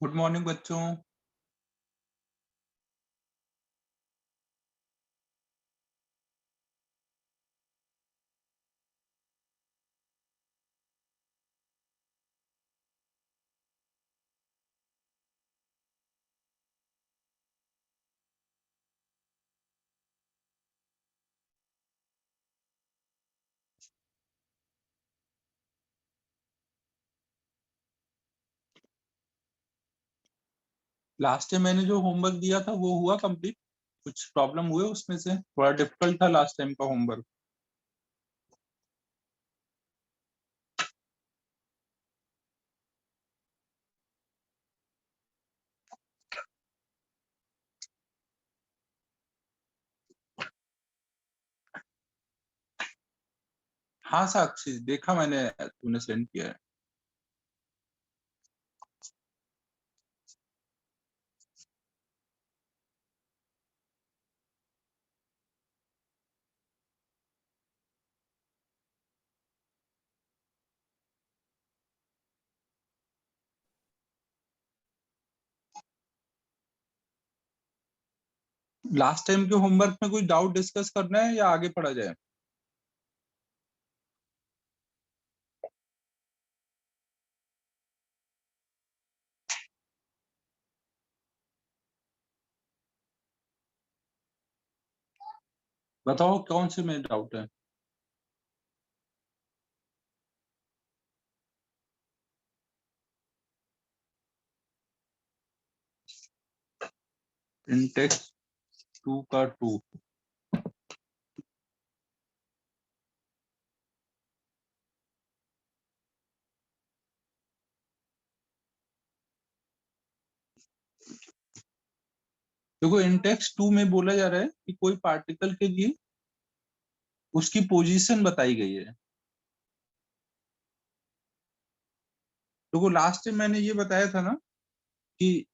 Good morning बच्चों। Last time मैंने जो होमवर्क दिया था वो हुआ कंप्लीट? कुछ प्रॉब्लम हुए उसमें से? थोड़ा डिफिकल्ट था लास्ट टाइम का होमवर्क। हाँ साक्षी, देखा मैंने, तूने सेंड किया है। लास्ट टाइम के होमवर्क में कोई डाउट डिस्कस करना है या आगे पढ़ा जाए? बताओ कौन से में डाउट है। इंटेक्स 2 का 2। देखो, इंटेक्स 2 में बोला जा रहा है कि कोई पार्टिकल के लिए उसकी पोजीशन बताई गई है। देखो, लास्ट टाइम मैंने ये बताया था ना कि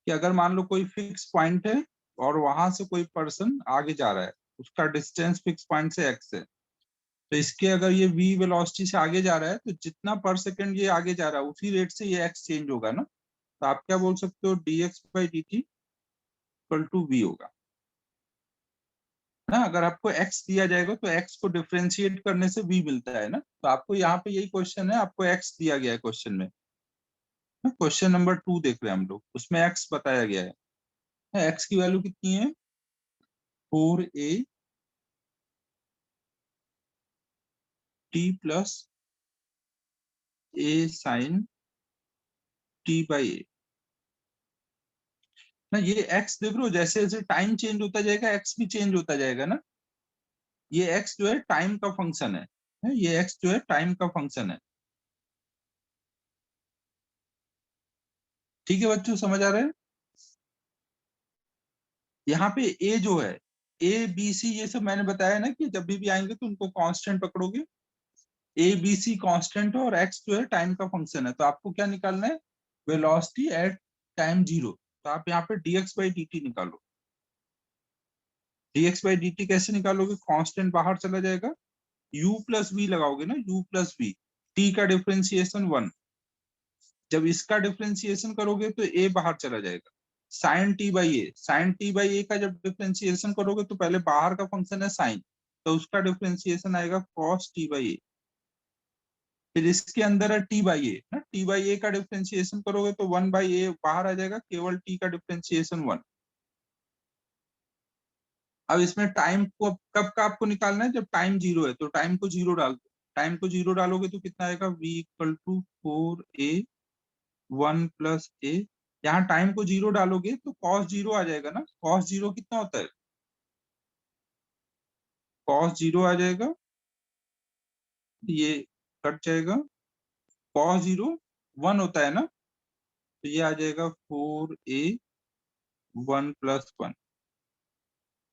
अगर मान लो कोई फिक्स पॉइंट है और वहां से कोई पर्सन आगे जा रहा है, उसका डिस्टेंस फिक्स पॉइंट से एक्स है, तो इसके अगर ये v वेलोसिटी से आगे जा रहा है तो जितना पर सेकंड ये आगे जा रहा है उसी रेट से ये x चेंज होगा ना। तो आप क्या बोल सकते हो, dx by D T equal to v होगा ना। अगर आपको x दिया जाएगा तो x को डिफरेंशिएट करने से v मिलता है ना। तो आपको यहाँ पे यही क्वेश्चन है, आपको x दिया गया है क्वेश्चन में। क्वेश्चन नंबर 2 देख रहे हैं हम लोग, उसमें x बताया गया है। x की वैल्यू कितनी है? 4a t plus a sine t by a ना। ये x देख रहे हो, जैसे जैसे टाइम चेंज होता जाएगा x भी चेंज होता जाएगा ना। ये x जो है टाइम का फंक्शन है, ये x जो है टाइम का फंक्शन है। ठीक है बच्चों, समझ आ रहा है? यहाँ पे a जो है, a b c ये सब मैंने बताया ना कि जब भी आएंगे तो उनको कांस्टेंट पकड़ोगे। a b c कांस्टेंट है और x जो है टाइम का फंक्शन है। तो आपको क्या निकालना है? Velocity at time zero. तो आप यहाँ पे dx बाई डी टी निकालो। dx बाई डी टी कैसे निकालोगे? कांस्टेंट बाहर चला जाएगा, u प्लस v लगाओगे ना, u प्लस v। t का डिफरेंशिएशन 1। जब इसका डिफरेंशिएशन करोगे तो a बाहर चला जाएगा। Sine t by a, sine t by a का जब डिफरेंशिएशन करोगे तो पहले बाहर का फंक्शन है साइन, तो उसका डिफरेंशिएशन आएगा कॉस टी बाई ए। फिर इसके अंदर है टी बाई ए ना, टी बाई ए का डिफरेंशिएशन करोगे तो 1/a बाहर आ जाएगा, केवल t का डिफरेंशिएशन 1। अब इसमें टाइम को कब का आपको निकालना है? जब टाइम जीरो है तो टाइम को जीरो डाल दो। टाइम को जीरो डालोगे तो कितना आएगा? v equal to 4a 1 plus a. यहाँ टाइम को जीरो डालोगे तो कॉस जीरो आ जाएगा ना। कॉस जीरो कितना होता है? कॉस जीरो आ जाएगा, ये कट जाएगा। कॉस जीरो 1 होता है ना, तो ये आ जाएगा 4a 1 प्लस 1,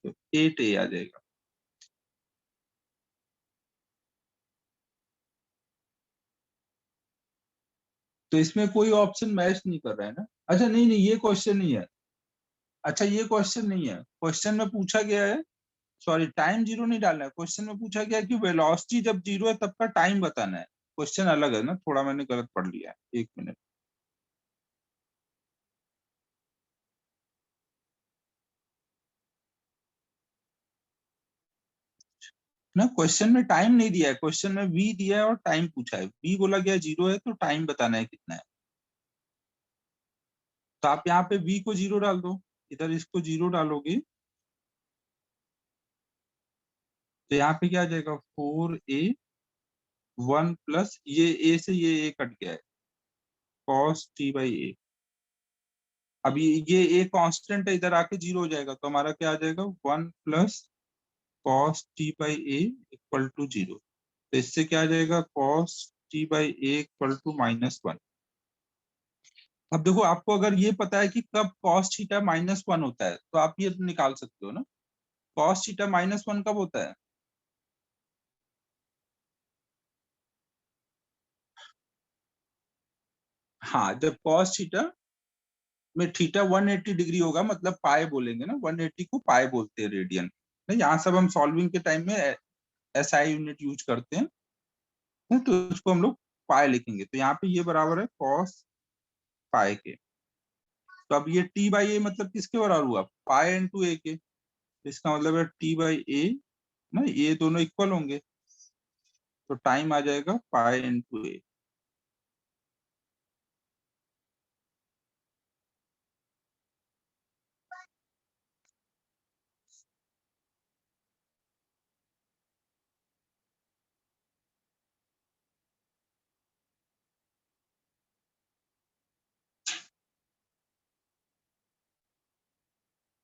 तो 8a आ जाएगा। तो इसमें कोई ऑप्शन मैच नहीं कर रहा है ना। अच्छा नहीं नहीं, ये क्वेश्चन नहीं है। अच्छा, ये क्वेश्चन नहीं है। क्वेश्चन में पूछा गया है सॉरी टाइम जीरो नहीं डालना है, क्वेश्चन में पूछा गया कि वेलोसिटी जब जीरो है तब का टाइम बताना है। क्वेश्चन अलग है ना, थोड़ा मैंने गलत पढ़ लिया है, 1 मिनट। ना क्वेश्चन में टाइम नहीं दिया है, क्वेश्चन में वी दिया है और टाइम पूछा है। वी बोला गया जीरो है तो टाइम बताना है कितना है। तो आप यहाँ पे वी को जीरो डाल दो, इधर इसको जीरो डालोगे तो यहाँ पे क्या आ जाएगा 4a 1 प्लस ये a से ये a कट गया है cos t/a। अभी ये a कांस्टेंट है, इधर आके जीरो हो जाएगा तो हमारा क्या आ जाएगा 1 plus cos t/a equal to zero. तो इससे क्या आ जाएगा cos t/a इक्वल टू -1। अब देखो आपको अगर ये पता है कि कब cos थीटा -1 होता है तो आप ये निकाल सकते हो ना। cos थीटा -1 कब होता है? हाँ, जब cos थीटा में थीटा 180 डिग्री होगा, मतलब पाए बोलेंगे ना, 180 को पाए बोलते हैं रेडियन। यहाँ सब हम सॉल्विंग के टाइम में एसआई यूनिट यूज करते हैं, तो उसको हम लोग पाए लिखेंगे। तो यहाँ पे ये बराबर है cos पाए के। तो अब ये t/a मतलब किसके बराबर हुआ? पाए इंटू ए के। इसका मतलब है t/a ना, ये दोनों इक्वल होंगे तो टाइम आ जाएगा पाए इंटू ए।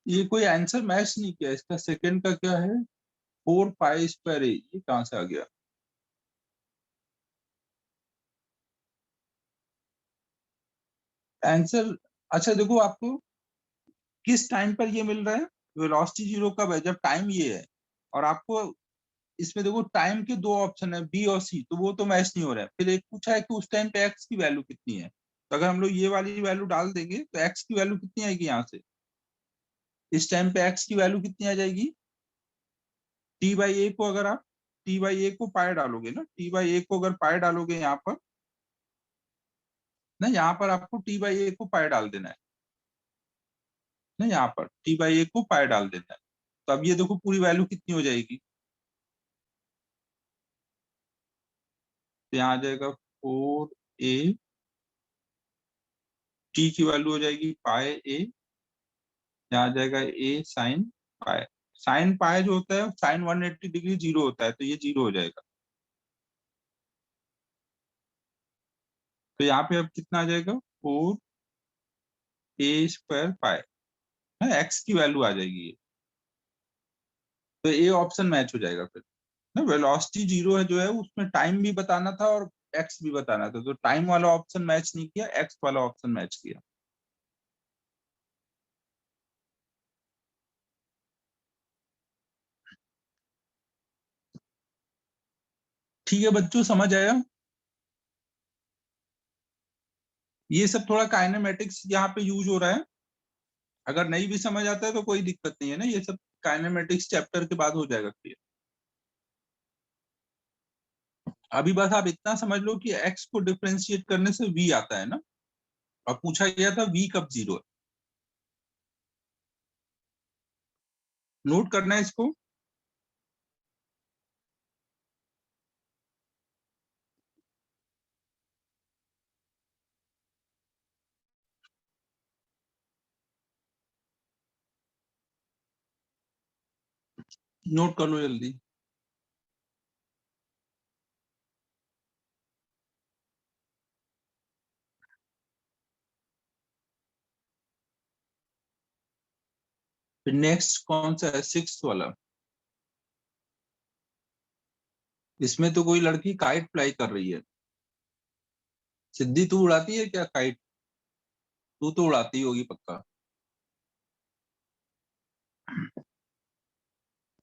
ये कोई आंसर मैच नहीं किया, इसका सेकंड का क्या है 4 पाई स्क्वायर ए, ये कहां से आ गया? आंसर अच्छा देखो आपको किस टाइम पर ये मिल रहा है, वेलोसिटी जीरो कब है जब टाइम ये है। और आपको इसमें देखो टाइम के दो ऑप्शन है बी और सी, तो वो तो मैच नहीं हो रहा है। फिर एक पूछा है कि उस टाइम पे एक्स की वैल्यू कितनी है, तो अगर हम लोग ये वाली वैल्यू डाल देंगे तो एक्स की वैल्यू कितनी आएगी यहाँ से, इस टाइम पे एक्स की वैल्यू कितनी आ जाएगी t/a को, अगर आप t/a को पाए डालोगे ना, t/a को अगर पाए डालोगे यहाँ पर ना, यहाँ पर आपको t/a को पाए डाल देना है ना, यहाँ पर t/a को पाए डाल देना है। तो अब ये देखो पूरी वैल्यू कितनी हो जाएगी, तो यहाँ आ जाएगा 4a, टी की वैल्यू हो जाएगी पाए ए, यहाँ आ जाएगा ए साइन पाए। साइन पाए जो होता है साइन 180 डिग्री जीरो होता है, तो ये जीरो हो जाएगा। तो यहाँ पे अब कितना आ जाएगा 4a² पाए ना, एक्स की वैल्यू आ जाएगी ये। तो ए ऑप्शन मैच हो जाएगा फिर ना। वेलोसिटी जीरो है जो है उसमें टाइम भी बताना था और एक्स भी बताना था, तो टाइम वाला ऑप्शन मैच नहीं किया, एक्स वाला ऑप्शन मैच किया। ठीक है बच्चों, समझ आया? ये सब थोड़ा काइनेमेटिक्स यहाँ पे यूज हो रहा है। अगर नहीं भी समझ आता है तो कोई दिक्कत नहीं है ना, ये सब काइनेमेटिक्स चैप्टर के बाद हो जाएगा क्लियर। अभी बस आप इतना समझ लो कि एक्स को डिफरेंशिएट करने से वी आता है ना, और पूछा गया था वी कब जीरो है। नोट करना है इसको। नोट कर लो जल्दी। फिर नेक्स्ट कौन सा है, सिक्स वाला? इसमें तो कोई लड़की काइट फ्लाई कर रही है। सिद्धि तू उड़ाती है क्या काइट? तू तो उड़ाती होगी पक्का।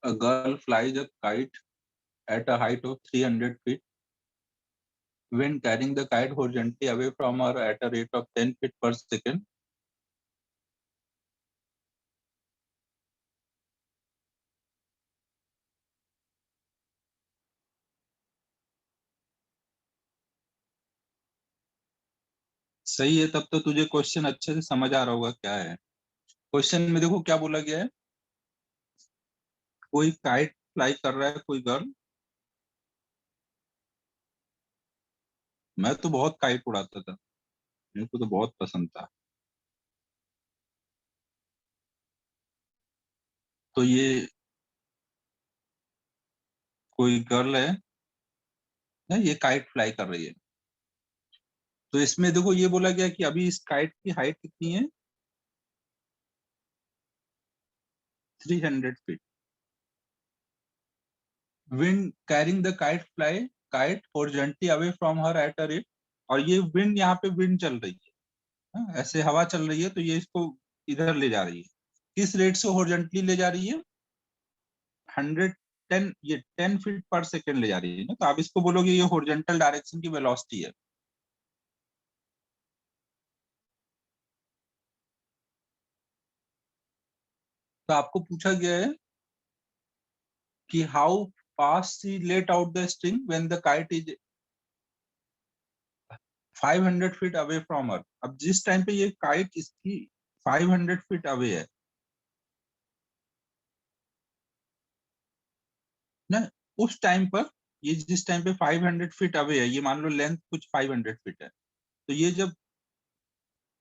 A girl flies a kite at a height of 300 feet. When carrying the kite horizontally away from her at a rate of 10 feet per second, सही है, तब तो तुझे क्वेश्चन अच्छे से समझ आ रहा होगा क्या है। क्वेश्चन में देखो क्या बोला गया है, कोई काइट फ्लाई कर रहा है, कोई गर्ल। मैं तो बहुत काइट उड़ाता था, मेरे को तो बहुत पसंद था। तो ये कोई गर्ल है ना, ये काइट फ्लाई कर रही है। तो इसमें देखो ये बोला गया कि अभी इस काइट की हाइट कितनी है, 300 feet. Wind carrying the kite fly kite horizontally away from her at a rate. और ये विंड, यहाँ पे विंड चल रही है, हाँ, ऐसे हवा चल रही है, तो ये इसको इधर ले जा रही है। किस रेट से हॉरिजॉन्टली ले जा रही है? 110, ये 10 फीट पर सेकेंड ले जा रही है ना, तो आप इसको बोलोगे ये हॉरिजॉन्टल डायरेक्शन की वेलोसिटी है। तो आपको पूछा गया है कि how fast she let out the string when the kite is 500 feet away from her. अब जिस टाइम पे ये काइट इसकी 500 फीट अवे है ना, उस टाइम पर, ये जिस टाइम पे 500 फीट अवे है, ये मान लो लेंथ कुछ 500 फीट है, तो ये जब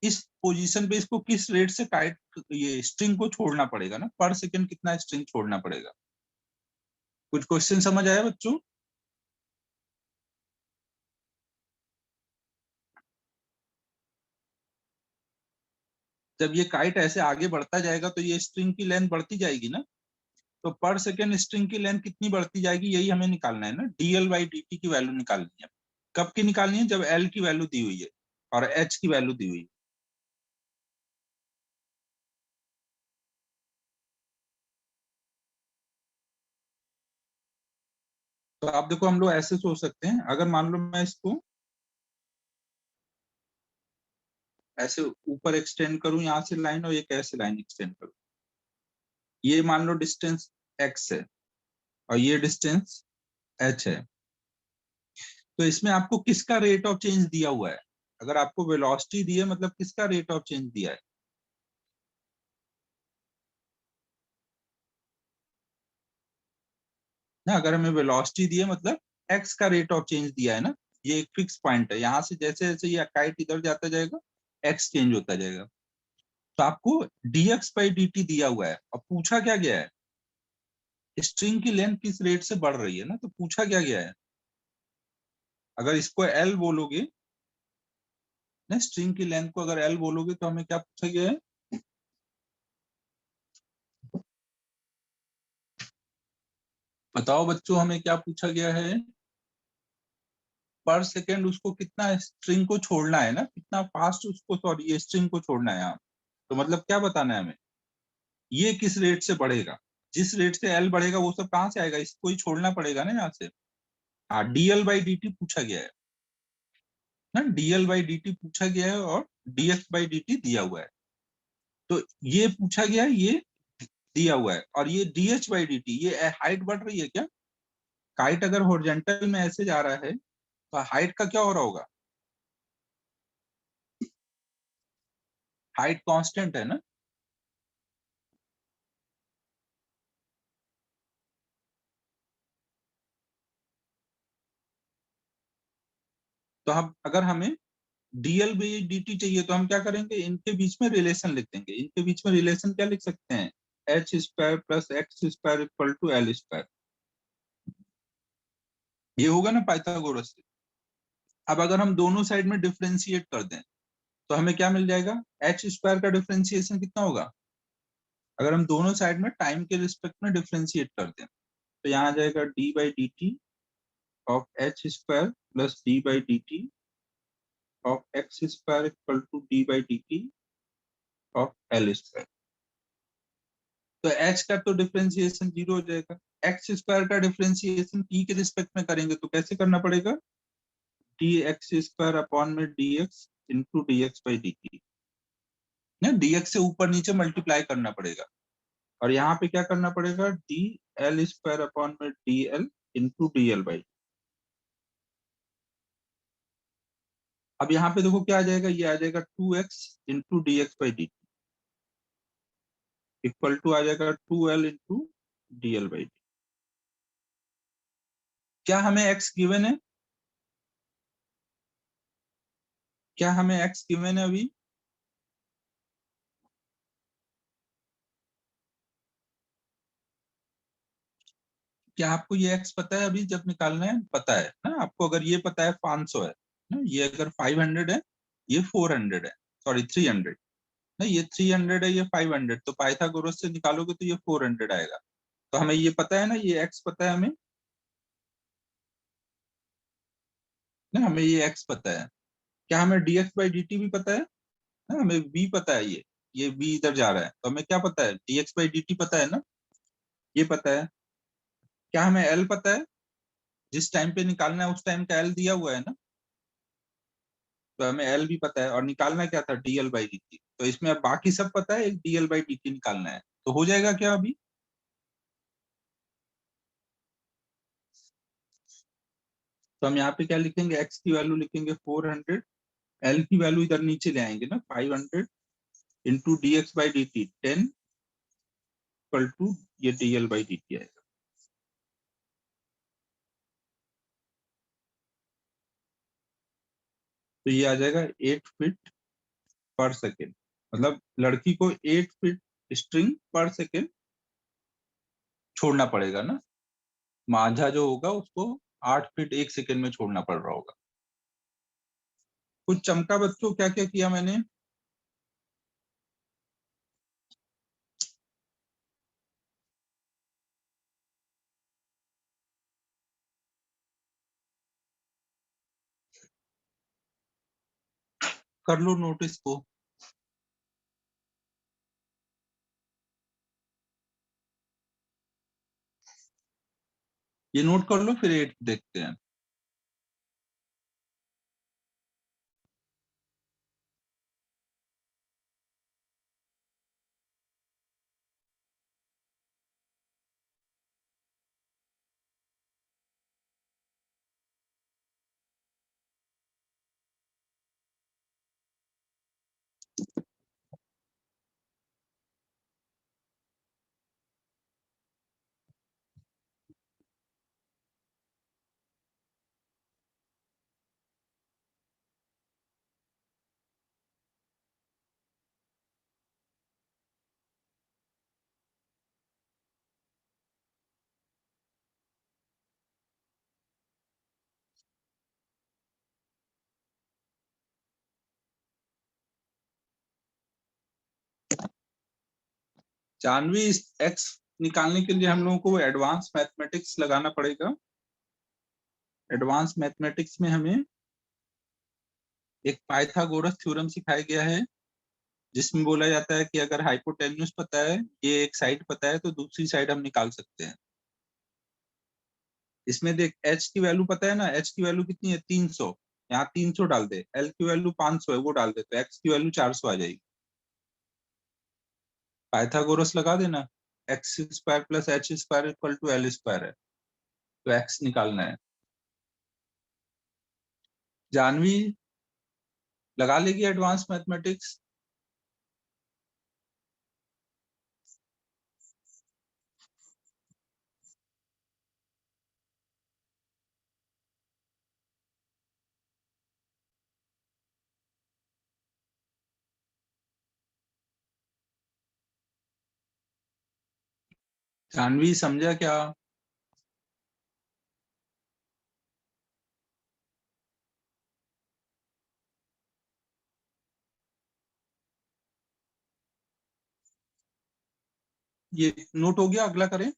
इस पोजीशन पे इसको किस रेट से काइट, ये स्ट्रिंग को छोड़ना पड़ेगा ना, पर सेकंड कितना स्ट्रिंग छोड़ना पड़ेगा। कुछ क्वेश्चन समझ आया बच्चों? जब ये काइट ऐसे आगे बढ़ता जाएगा तो ये स्ट्रिंग की लेंथ बढ़ती जाएगी ना, तो पर सेकेंड स्ट्रिंग की लेंथ कितनी बढ़ती जाएगी, यही हमें निकालना है ना, डीएल बाई डी टी की वैल्यू निकालनी है। कब की निकालनी है? जब एल की वैल्यू दी हुई है और एच की वैल्यू दी हुई है। तो आप देखो, हम लोग ऐसे सोच सकते हैं, अगर मान लो मैं इसको ऐसे ऊपर एक्सटेंड करूं यहाँ से लाइन, और एक ऐसे लाइन एक्सटेंड करूं, ये मान लो डिस्टेंस एक्स है और ये डिस्टेंस एच है। तो इसमें आपको किसका रेट ऑफ चेंज दिया हुआ है? अगर आपको वेलोसिटी दी है, मतलब किसका रेट ऑफ चेंज दिया है ना। अगर हमें वेलोसिटी दी है, मतलब एक्स का रेट ऑफ चेंज दिया है ना, ये एक फिक्स पॉइंट है, यहाँ से जैसे जैसे ये काइट इधर जाता जाएगा, एक्स चेंज होता जाएगा। तो आपको dx बाई डी टी दिया हुआ है, और पूछा क्या गया है, स्ट्रिंग की लेंथ किस रेट से बढ़ रही है ना, तो पूछा क्या गया है। अगर इसको एल बोलोगे ना, स्ट्रिंग की लेंथ को अगर एल बोलोगे, तो हमें क्या पूछा गया है? बताओ बच्चों, हमें क्या पूछा गया है? पर सेकेंड उसको कितना स्ट्रिंग को छोड़ना है ना, कितना फास्ट उसको, सॉरी, ये स्ट्रिंग को छोड़ना है यहाँ। तो मतलब क्या बताना है हमें, ये किस रेट से बढ़ेगा। जिस रेट से एल बढ़ेगा वो सब कहाँ से आएगा, इसको ही छोड़ना पड़ेगा ना यहाँ से। हाँ, डीएल बाई डी टी पूछा गया है ना, डीएल बाई डी टी पूछा गया है, और डीएक्स बाई डी टी दिया हुआ है। तो ये पूछा गया है, ये दिया हुआ है, और ये डीएच बाई डी टी, ये हाइट बढ़ रही है क्या? काइट अगर हॉरिजॉन्टल में ऐसे जा रहा है, तो हाइट का क्या हो रहा होगा? हाइट कांस्टेंट है ना। तो हम, अगर हमें डीएल बाई डी टी चाहिए, तो हम क्या करेंगे, इनके बीच में रिलेशन लिख देंगे। इनके बीच में रिलेशन क्या लिख सकते हैं? H square plus X square equal to L square. ये होगा ना पाइथागोरस से। अब अगर हम दोनों साइड में डिफ्रेंशिएट कर दें, तो हमें क्या मिल जाएगा? एच स्क्वायर का डिफ्रेंशिएशन कितना होगा? अगर हम दोनों साइड में टाइम के रिस्पेक्ट में डिफ्रेंशिएट कर दें, तो यहाँ आ जाएगा D by D T of H square plus D by D T of X square equal to D by D T of L square. तो एच का तो डिफरेंशिएशन जीरो हो जाएगा। एक्स स्क्वायर का डिफरेंशिएशन टी के respect में करेंगे, तो कैसे करना पड़ेगा? डी एक्स स्क्वायर अपॉन में D X into D x by D T ना, डी एक्स से ऊपर नीचे मल्टीप्लाई करना पड़ेगा। और यहाँ पे क्या करना पड़ेगा? डी एल स्क्वायर अपॉन में D L into d l by. अब यहाँ पे देखो क्या आ जाएगा, ये आ जाएगा 2x into D x by D T equal to आ जाएगा 2l into d l by d. क्या हमें x गिवन है? क्या हमें x गिवन है अभी? क्या आपको ये x पता है अभी जब निकालना है? पता है ना आपको? अगर ये पता है 500 है ना, ये अगर 500 है, ये 400 है, सॉरी 300 ना, ये 300 है, ये 500, तो पाइथागोरस से निकालोगे तो ये 400 आएगा। तो हमें ये पता है ना, ये x पता है हमें ना, हमें ये x पता है। क्या हमें dx बाई dt भी पता है ना? हमें v पता है, ये v इधर जा रहा है, तो हमें क्या पता है? dx बाई dt पता है ना, ये पता है। क्या हमें l पता है? जिस टाइम पे निकालना है उस टाइम का l दिया हुआ है ना, तो हमें l भी पता है। और निकालना क्या था? dl by dt। तो इसमें अब बाकी सब पता है, एक dl बाई dt निकालना है, तो हो जाएगा क्या अभी? तो हम यहाँ पे क्या लिखेंगे? x की वैल्यू लिखेंगे 400, l की वैल्यू इधर नीचे ले आएंगे ना, 500 into D x by D t 10 equal to ये d l by D t आएगा। तो ये आ जाएगा 8 फीट पर सेकेंड, मतलब लड़की को 8 फीट स्ट्रिंग पर सेकेंड छोड़ना पड़ेगा ना, माझा जो होगा उसको 8 फीट 1 सेकेंड में छोड़ना पड़ रहा होगा। कुछ चमका बच्चों? क्या क्या किया मैंने? कर लो नोटिस को, ये नोट कर लो, फिर 8 देखते हैं। जानवी, एक्स निकालने के लिए हम लोगों को एडवांस मैथमेटिक्स लगाना पड़ेगा। एडवांस मैथमेटिक्स में हमें एक पाइथागोरस थ्योरम सिखाया गया है, जिसमें बोला जाता है कि अगर हाइपोटेन्यूज पता है, ये एक साइड पता है, तो दूसरी साइड हम निकाल सकते हैं। इसमें देख, h की वैल्यू पता है ना, h की वैल्यू कितनी है? 300। यहाँ 300 डाल दे। l की वैल्यू 500 है, वो डाल दे, तो x की वैल्यू 400 आ जाएगी। पाइथागोरस लगा देना, X square plus H square equal to L square है, तो x निकालना है। जानवी लगा लेगी एडवांस मैथमेटिक्स? जानवी समझा क्या? ये नोट हो गया, अगला करें।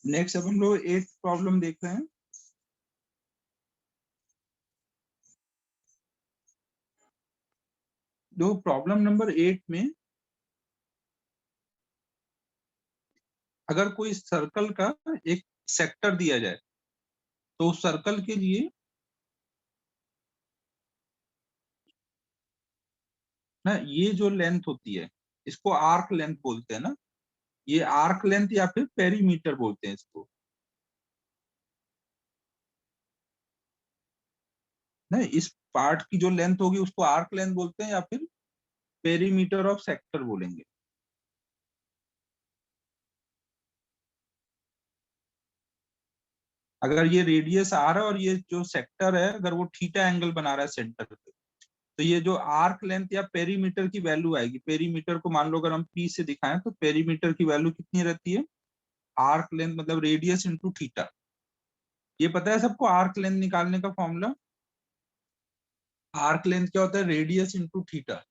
नेक्स्ट अब हम लोग 8th प्रॉब्लम देख रहे हैं। जो प्रॉब्लम नंबर 8 में अगर कोई सर्कल का एक सेक्टर दिया जाए तो उस सर्कल के लिए ना ये जो लेंथ होती है इसको आर्क लेंथ बोलते हैं ना, ये आर्क लेंथ या फिर पेरीमीटर बोलते हैं इसको ना। इस पार्ट की जो लेंथ होगी उसको आर्क लेंथ बोलते हैं या फिर पेरीमीटर ऑफ सेक्टर बोलेंगे। अगर ये रेडियस आर है और ये जो सेक्टर है अगर वो थीटा एंगल बना रहा है सेंटर पे, तो ये जो आर्क लेंथ या पेरीमीटर की वैल्यू आएगी, पेरीमीटर को मान लो अगर हम पी से दिखाएं तो पेरीमीटर की वैल्यू कितनी रहती है, आर्क लेंथ मतलब रेडियस इंटू थीटा। ये पता है सबको आर्क लेंथ निकालने का फॉर्मूला? आर्क लेंथ क्या होता है, रेडियस इंटू थीटा।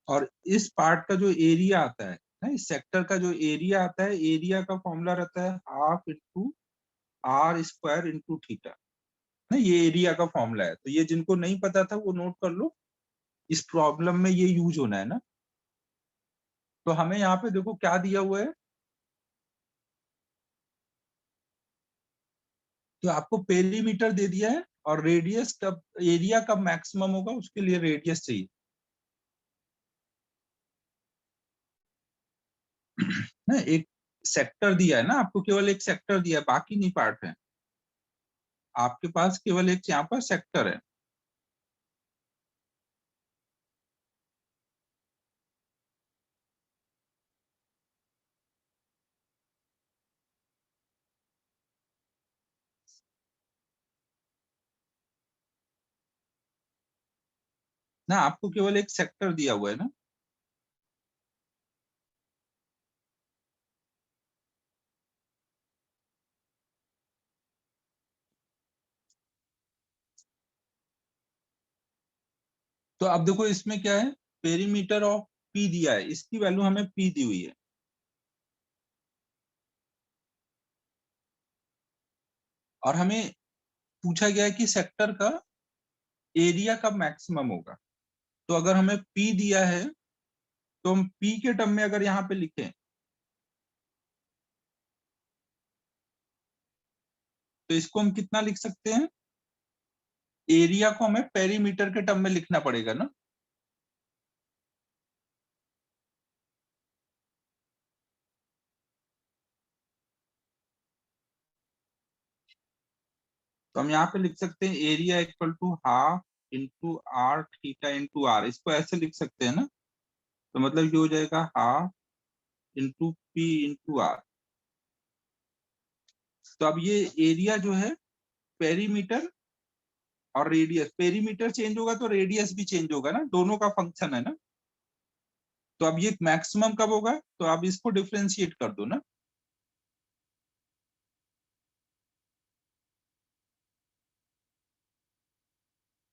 और इस पार्ट का जो एरिया आता है ना, इस सेक्टर का जो एरिया आता है, एरिया का फॉर्मूला रहता है half into R square into theta ना, ये एरिया का फॉर्मूला है। तो ये जिनको नहीं पता था वो नोट कर लो, इस प्रॉब्लम में ये यूज होना है ना। तो हमें यहाँ पे देखो क्या दिया हुआ है, तो आपको पेरीमीटर दे दिया है और रेडियस कब, एरिया कब मैक्सिमम होगा उसके लिए रेडियस चाहिए ना। एक सेक्टर दिया है ना आपको, केवल एक सेक्टर दिया है, बाकी नहीं पार्ट है आपके पास, केवल एक यहाँ पर सेक्टर है। ना आपको केवल एक सेक्टर दिया हुआ है ना। तो अब देखो इसमें क्या है, पेरीमीटर ऑफ पी दिया है, इसकी वैल्यू हमें पी दी हुई है और हमें पूछा गया है कि सेक्टर का एरिया कब मैक्सिमम होगा। तो अगर हमें पी दिया है तो हम पी के टर्म में अगर यहाँ पे लिखें तो इसको हम कितना लिख सकते हैं, एरिया को हमें पेरीमीटर के टर्म में लिखना पड़ेगा ना। तो हम यहाँ पे लिख सकते हैं area equal to half into R theta into R, इसको ऐसे लिख सकते हैं ना। तो मतलब ये हो जाएगा half into P into R. तो अब ये एरिया जो है, पेरीमीटर और रेडियस, पेरीमीटर चेंज होगा तो रेडियस भी चेंज होगा ना, दोनों का फंक्शन है ना। तो अब ये मैक्सिमम कब होगा, तो अब इसको डिफ्रेंशिएट कर दो ना।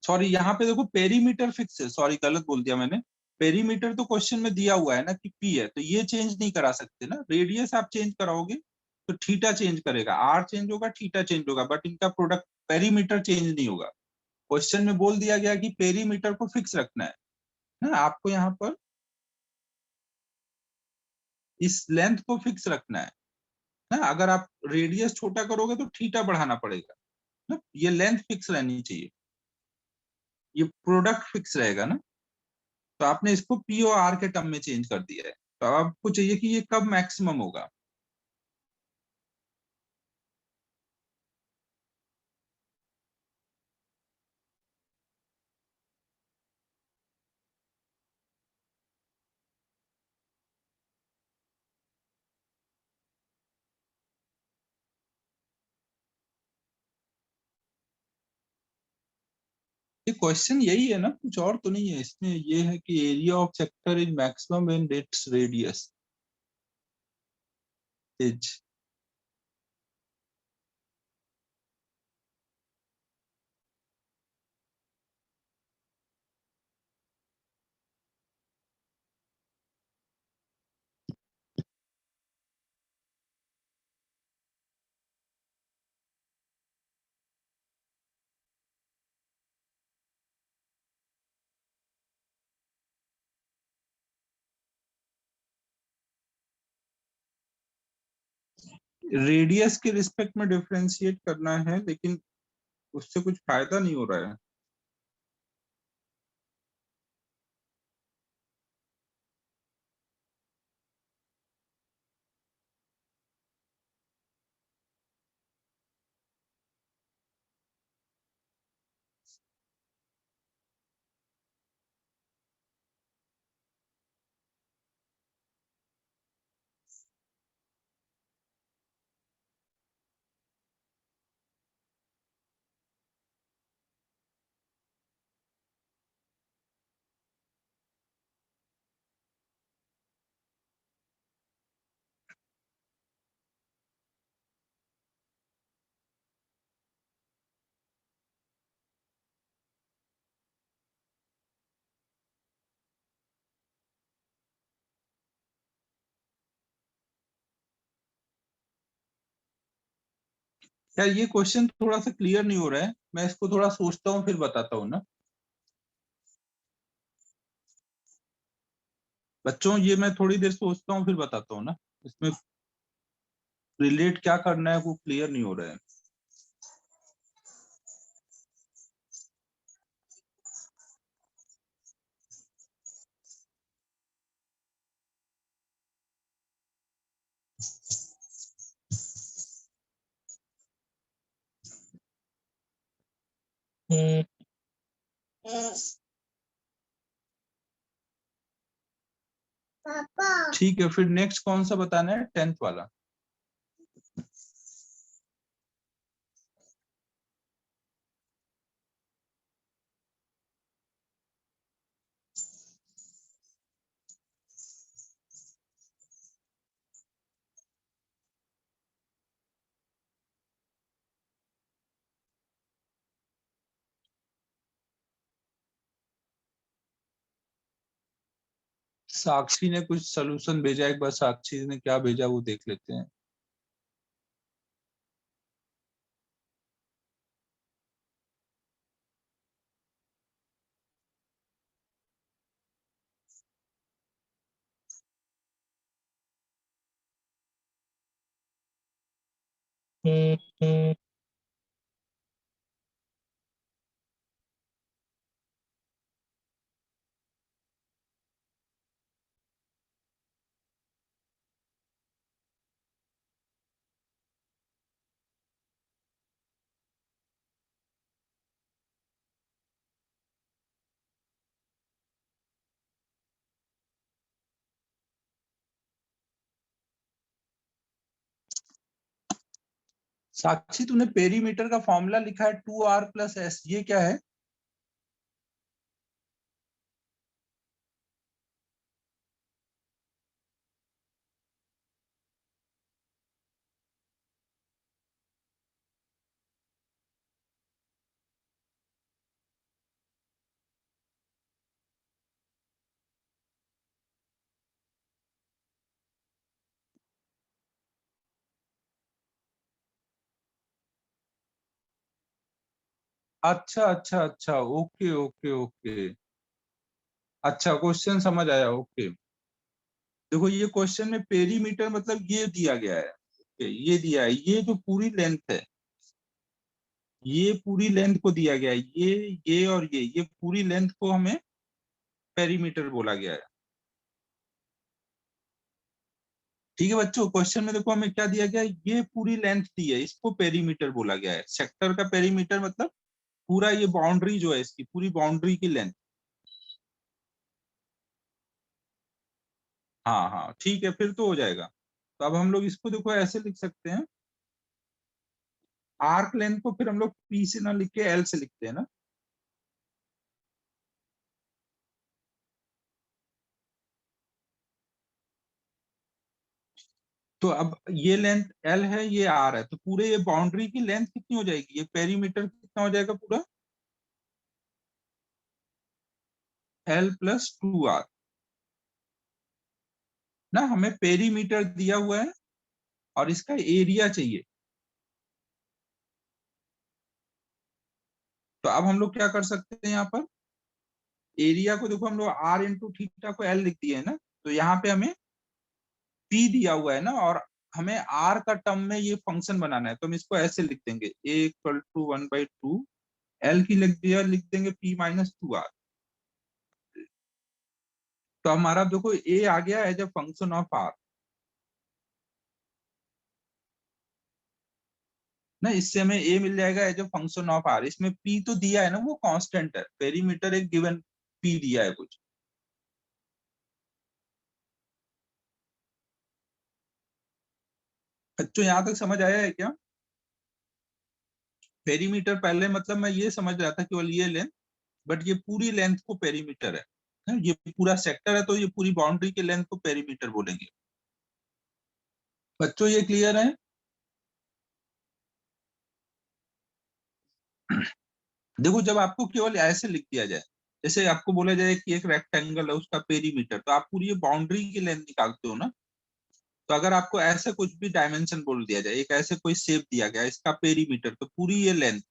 सॉरी यहाँ पे देखो पेरीमीटर फिक्स है, सॉरी गलत बोल दिया मैंने। पेरीमीटर तो क्वेश्चन में दिया हुआ है ना कि पी है, तो ये चेंज नहीं करा सकते ना। रेडियस आप चेंज कराओगे तो थीटा चेंज करेगा, आर चेंज होगा, थीटा चेंज होगा, बट इनका प्रोडक्ट पेरीमीटर चेंज नहीं होगा। क्वेश्चन में बोल दिया गया कि पेरीमीटर को फिक्स रखना है ना, आपको यहाँ पर इस लेंथ को फिक्स रखना है ना। अगर आप रेडियस छोटा करोगे तो थीटा बढ़ाना पड़ेगा ना, ये लेंथ फिक्स रहनी चाहिए, ये प्रोडक्ट फिक्स रहेगा ना। तो आपने इसको पी और आर के टर्म में चेंज कर दिया है। तो अब आपको चाहिए कि ये कब मैक्सिमम होगा। ये क्वेश्चन यही है ना, कुछ और तो नहीं है इसमें। ये है कि area of sector is maximum when its radius is, radius के रिस्पेक्ट में डिफरेंशिएट करना है, लेकिन उससे कुछ फायदा नहीं हो रहा है। यार ये क्वेश्चन थोड़ा सा क्लियर नहीं हो रहा है, मैं इसको थोड़ा सोचता हूँ फिर बताता हूँ ना बच्चों, ये मैं थोड़ी देर सोचता हूँ फिर बताता हूँ ना। इसमें रिलेट क्या करना है वो क्लियर नहीं हो रहा है। ठीक है, फिर नेक्स्ट कौन सा बताना है? 10th वाला। साक्षी ने कुछ सोल्यूशन भेजा, एक बार साक्षी ने क्या भेजा वो देख लेते हैं। साक्षी तूने पेरीमीटर का फॉर्मूला लिखा है 2r+s, ये क्या है? अच्छा अच्छा अच्छा, ओके ओके ओके। अच्छा, क्वेश्चन समझ आया, ओके। देखो ये क्वेश्चन में पेरीमीटर मतलब ये दिया गया है, ओके, ये दिया है, ये जो पूरी लेंथ है, ये पूरी लेंथ को दिया गया है, ये और ये पूरी लेंथ को हमें पेरीमीटर बोला गया है। ठीक है बच्चों, क्वेश्चन में देखो हमें क्या दिया गया है, ये पूरी लेंथ दी है, इसको पेरीमीटर बोला गया है। सेक्टर का पेरीमीटर मतलब पूरा ये बाउंड्री जो है, इसकी पूरी बाउंड्री की लेंथ। हाँ हाँ ठीक है, फिर तो हो जाएगा। तो अब हम लोग इसको देखो ऐसे लिख सकते हैं, आर्क लेंथ को फिर हम लोग पी से ना लिख के एल से लिखते हैं ना। तो अब ये लेंथ एल है, ये आर है, तो पूरे ये बाउंड्री की लेंथ कितनी हो जाएगी, ये पेरीमीटर कितना हो जाएगा पूरा? L+2R ना, हमें पेरीमीटर दिया हुआ है और इसका एरिया चाहिए। तो अब हम लोग क्या कर सकते हैं, यहाँ पर एरिया को देखो, हम लोग R × थीटा को L लिख दिए है ना, तो यहाँ पे हमें P दिया हुआ है ना, और हमें आर का टर्म में ये फंक्शन बनाना है, तो हम इसको ऐसे लिख देंगे a इक्वल टू 1/2 एल की लिख देंगे p माइनस 2r। तो हमारा देखो a आ गया as a function of r ना, इससे हमें a मिल जाएगा as a function of r। इसमें p तो दिया है ना, वो कांस्टेंट है, पेरीमीटर एक गिवन p दिया है कुछ। बच्चों यहाँ तक समझ आया है क्या? पेरीमीटर पहले मतलब मैं ये समझ रहा था केवल ये लेंथ, बट ये पूरी लेंथ को पेरीमीटर है ना? ये पूरा सेक्टर है, तो ये पूरी बाउंड्री के लेंथ को पेरीमीटर बोलेंगे। बच्चों ये क्लियर है? देखो जब आपको केवल ऐसे लिख दिया जाए, जैसे आपको बोला जाए कि एक रेक्टेंगल है उसका पेरीमीटर, तो आप पूरी बाउंड्री की लेंथ निकालते हो ना। तो अगर आपको ऐसे कुछ भी डायमेंशन बोल दिया जाए, एक ऐसे कोई शेप दिया गया इसका पेरीमीटर, तो पूरी ये लेंथ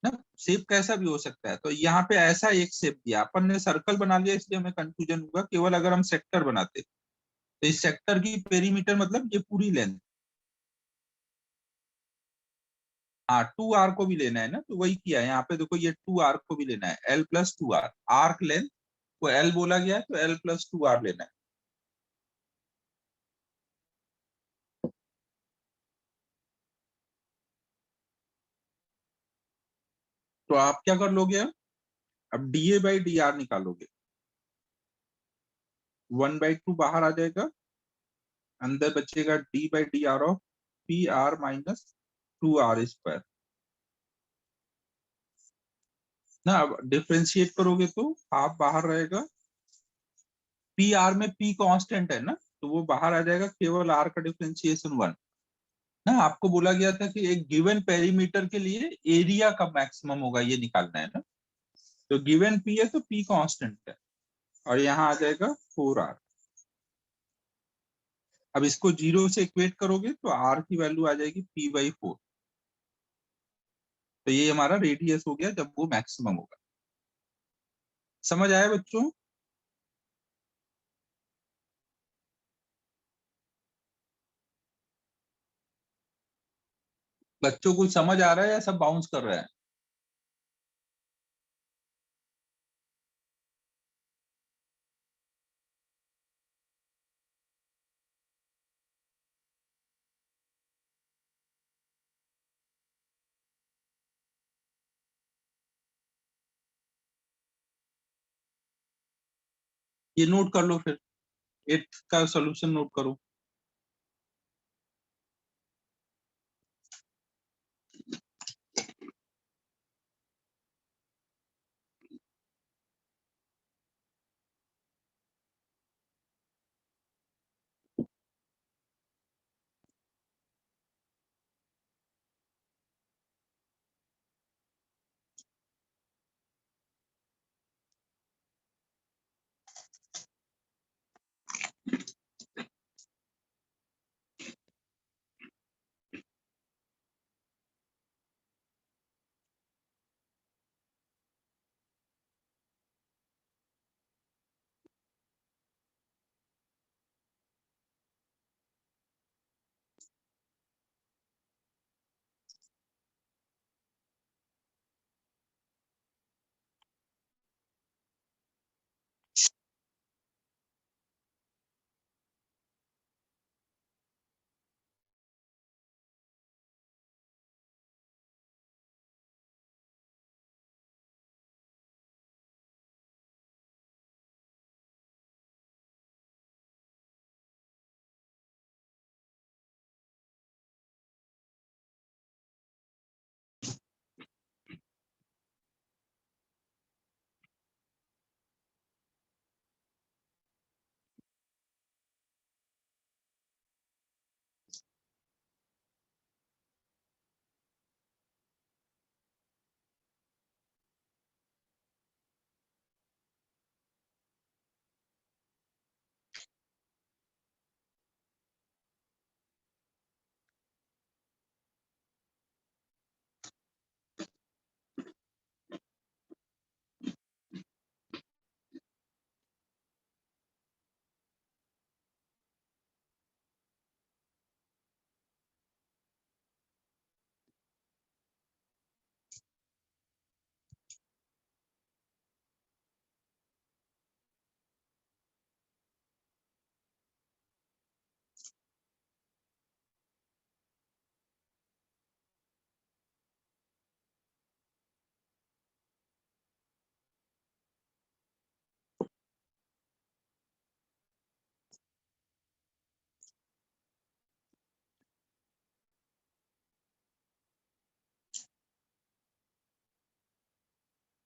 ना, शेप कैसा भी हो सकता है। तो यहाँ पे ऐसा एक शेप दिया, अपन ने सर्कल बना लिया इसलिए हमें कंफ्यूजन हुआ। केवल अगर हम सेक्टर बनाते तो इस सेक्टर की पेरीमीटर मतलब ये पूरी लेंथ। हाँ, 2r को भी लेना है ना, तो वही किया है यहाँ पे। देखो ये 2r को भी लेना है, l+2r आर्क लेंथ को l बोला गया है, तो l+2r लेना है। तो आप क्या कर लोगे अब dA/dr निकालोगे। 1/2 बाहर आ जाएगा, अंदर बचेगा d/dr of PR minus 2r²। ना अब डिफ्रेंशिएट करोगे तो हाफ बाहर रहेगा, PR में P कांस्टेंट है ना, तो वो बाहर आ जाएगा, केवल R का डिफ्रेंशिएशन 1 ना। आपको बोला गया था कि एक गिवन पेरीमीटर के लिए एरिया कब मैक्सिमम होगा ये निकालना है ना। तो गिवन P है तो P कांस्टेंट है, और यहाँ आ जाएगा 4r। अब इसको 0 से इक्वेट करोगे तो R की वैल्यू आ जाएगी P/4। तो ये हमारा रेडियस हो गया जब वो मैक्सिमम होगा। समझ आया बच्चों? बच्चों को समझ आ रहा है या सब बाउंस कर रहा है? ये नोट कर लो फिर, 8th का सॉल्यूशन नोट करो।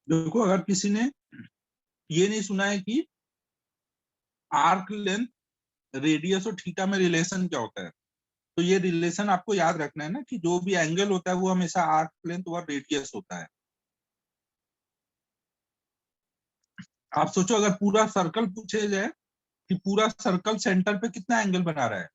देखो अगर किसी ने ये नहीं सुना है कि आर्क लेंथ, रेडियस और थीटा में रिलेशन क्या होता है, तो ये रिलेशन आपको याद रखना है ना कि जो भी एंगल होता है वो हमेशा आर्क लेंथ और रेडियस होता है। आप सोचो अगर पूरा सर्कल पूछे जाए कि पूरा सर्कल सेंटर पे कितना एंगल बना रहा है,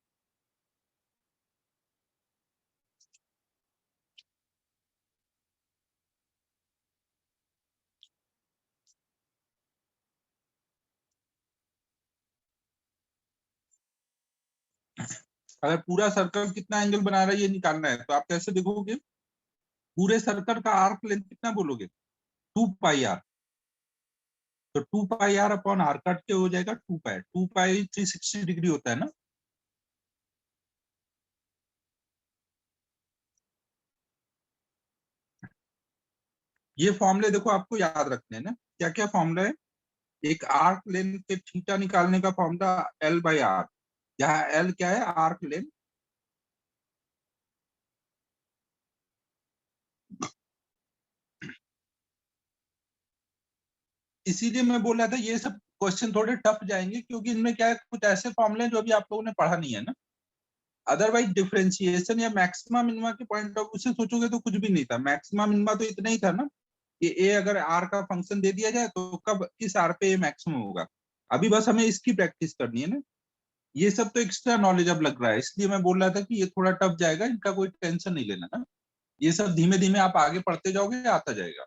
अगर पूरा सर्कल कितना एंगल बना रहा है ये निकालना है, तो आप कैसे देखोगे? पूरे सर्कल का आर्क लेंथ कितना बोलोगे? 2 पाई आर। तो 2 पाई आर अपॉन आर कट के हो जाएगा 2 पाई। 2 पाई 360 डिग्री होता है ना। ये फॉर्मूले देखो आपको याद रखने हैं ना। क्या क्या फॉर्मूला है? एक आर्क लेंथ के थीटा निकालने का फॉर्मूला L/R। यहाँ L क्या है? Arc length. इसीलिए मैं बोल रहा था ये सब क्वेश्चन थोड़े टफ जाएंगे, क्योंकि इनमें क्या है, कुछ ऐसे फॉर्मूले हैं जो अभी आप लोगों ने पढ़ा नहीं है ना। अदरवाइज डिफरेंशिएशन या मैक्सिमा मिनिमा के पॉइंट ऑफ व्यू से सोचोगे तो कुछ भी नहीं था। मैक्सिमा मिनिमा तो इतना ही था ना कि ए अगर आर का फंक्शन दे दिया जाए तो कब किस आर पे ए मैक्सिमम होगा। अभी बस हमें इसकी प्रैक्टिस करनी है ना। ये सब तो एक्स्ट्रा नॉलेज अब लग रहा है, इसलिए मैं बोल रहा था कि ये थोड़ा टफ जाएगा, इनका कोई टेंशन नहीं लेना ना। ये सब धीमे धीमे आप आगे पढ़ते जाओगे, आता जाएगा।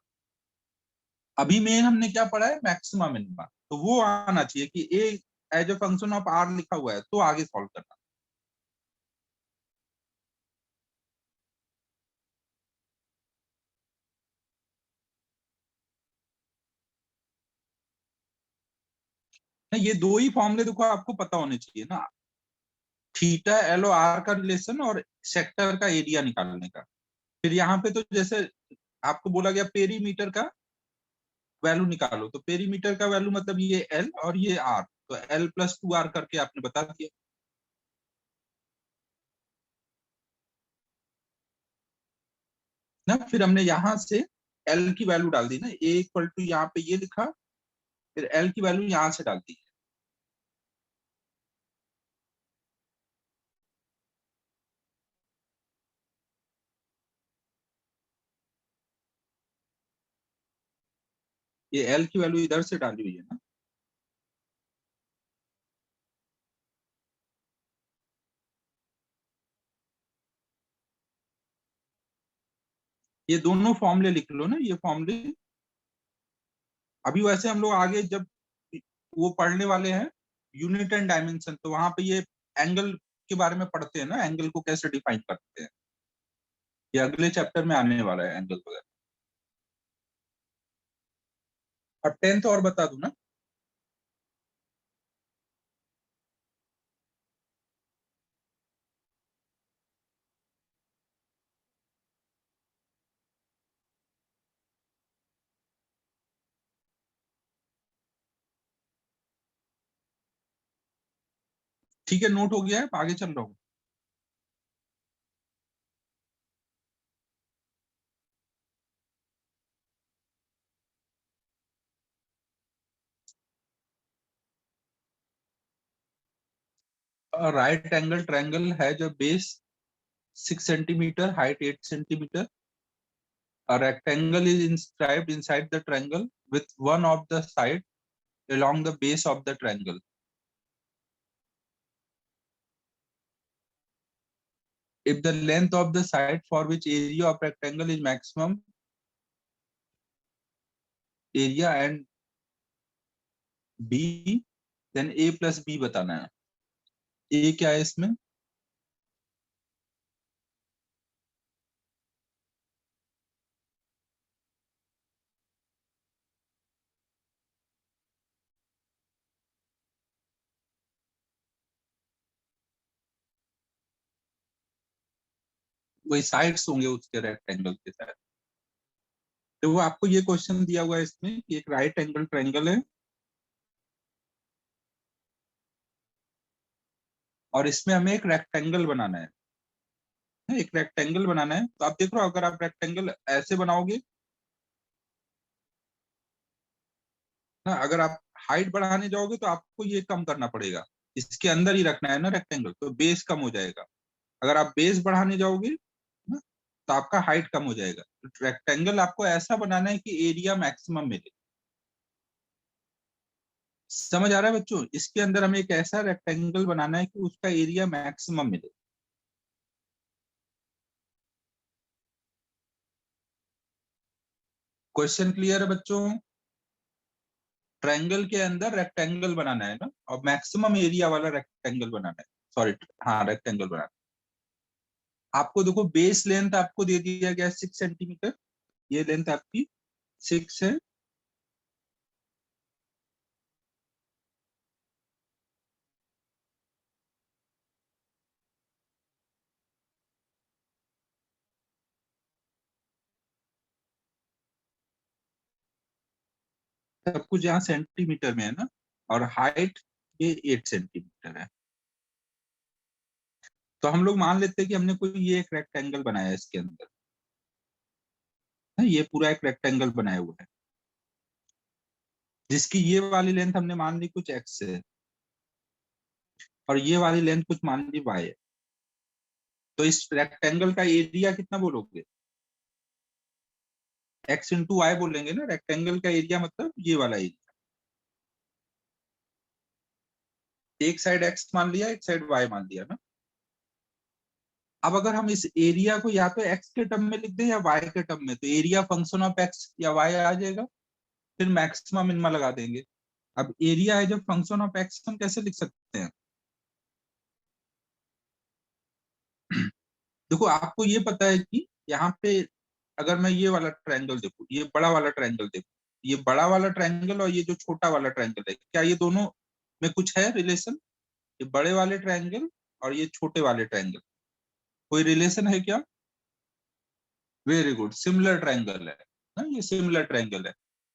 अभी मेन हमने क्या पढ़ा है? Maxima minima. तो वो आना चाहिए कि a as a function of r लिखा हुआ है, तो आगे सॉल्व करना। ये दो ही फॉर्मूले देखो आपको पता होने चाहिए ना। थीटा एल और आर का रिलेशन और सेक्टर का एरिया निकालने का। फिर यहाँ पे तो जैसे आपको बोला गया पेरीमीटर का वैल्यू निकालो, तो पेरीमीटर का वैल्यू मतलब ये एल और ये आर, तो L+2R करके आपने बता दिया ना। फिर हमने यहाँ से एल की वैल्यू डाल दी ना, ए इक्वल टू यहाँ पे ये लिखा, फिर एल की वैल्यू यहाँ से डाल दी। ये एल की वैल्यू इधर से डाली हुई है ना। ये दोनों फॉर्मूले लिख लो ना, ये फॉर्मूले। अभी वैसे हम लोग आगे जब वो पढ़ने वाले हैं यूनिट एंड डायमेंशन, तो वहां पे ये एंगल के बारे में पढ़ते हैं ना, एंगल को कैसे डिफाइन करते हैं। ये अगले चैप्टर में आने वाला है एंगल वगैरह। और 10th और बता दूं ना। ठीक है, नोट हो गया है, आगे चल रहा हूँ। राइट एंगल ट्रायंगल है जो base 6 centimetre, height 8 centimetre. A rectangle is inscribed inside the triangle with one of the side along the base of the triangle. If the length of the side for which area of rectangle is maximum area and B, then A plus B बताना है। A क्या है इसमें? वही sides होंगे उसके rectangle के साथ। तो वो आपको ये क्वेश्चन दिया हुआ है इसमें कि एक राइट एंगल ट्रायंगल है और इसमें हमें एक रेक्टेंगल बनाना है। एक रेक्टेंगल बनाना है, तो आप देख रहे हो अगर आप रेक्टेंगल ऐसे बनाओगे ना। अगर आप हाइट बढ़ाने जाओगे तो आपको ये कम करना पड़ेगा, इसके अंदर ही रखना है ना रेक्टेंगल, तो बेस कम हो जाएगा। अगर आप बेस बढ़ाने जाओगे ना तो आपका हाइट कम हो जाएगा। तो रेक्टेंगल आपको ऐसा बनाना है कि एरिया मैक्सिमम मिले। समझ आ रहा है बच्चों? इसके अंदर हमें एक ऐसा रेक्टेंगल बनाना है कि उसका एरिया मैक्सिमम मिले। क्वेश्चन क्लियर है बच्चों? ट्रायंगल के अंदर रेक्टेंगल बनाना है ना, और मैक्सिमम एरिया वाला रेक्टेंगल बनाना है। सॉरी, हाँ रेक्टेंगल बनाना है। आपको देखो बेस लेंथ आपको दे दिया गया 6 सेंटीमीटर, ये लेंथ आपकी 6 है। सब कुछ यहाँ सेंटीमीटर में है ना, और हाइट ये 8 सेंटीमीटर है। तो हम लोग मान लेते हैं कि हमने कोई ये एक रेक्टेंगल बनाया है इसके अंदर, ये पूरा एक रेक्टेंगल बनाया हुआ है, जिसकी ये वाली लेंथ हमने मान ली कुछ एक्स है, और ये वाली लेंथ कुछ मान ली वाई है। तो इस रेक्टेंगल का एरिया कितना बोलोगे? एक्स इंटू वाई बोलेंगे ना। रेक्टेंगल का एरिया मतलब ये वाला एरिया, एक साइड एक्स मान लिया, एक साइड वाई मान लिया ना। अब अगर हम इस एरिया को या तो एक्स के टर्म में लिख दें या वाई के टर्म में, तो एरिया फंक्शन ऑफ एक्स या वाई आ जाएगा। फिर मैक्सिमा मिनिमा लगा देंगे। अब एरिया है जब फंक्शन ऑफ एक्स, हम कैसे लिख सकते हैं? देखो आपको ये पता है कि यहाँ पे अगर मैं ये वाला ट्रायंगल देखूं, ये बड़ा वाला ट्रायंगल देखूं, ये बड़ा वाला ट्रायंगल और ये जो छोटा वाला ट्रायंगल है, क्या ये दोनों में कुछ है रिलेशन? ये बड़े वाले ट्रायंगल और ये छोटे वाले ट्रायंगल, कोई रिलेशन है क्या? वेरी गुड, सिमिलर ट्रायंगल है ना, ये सिमिलर ट्रायंगल है।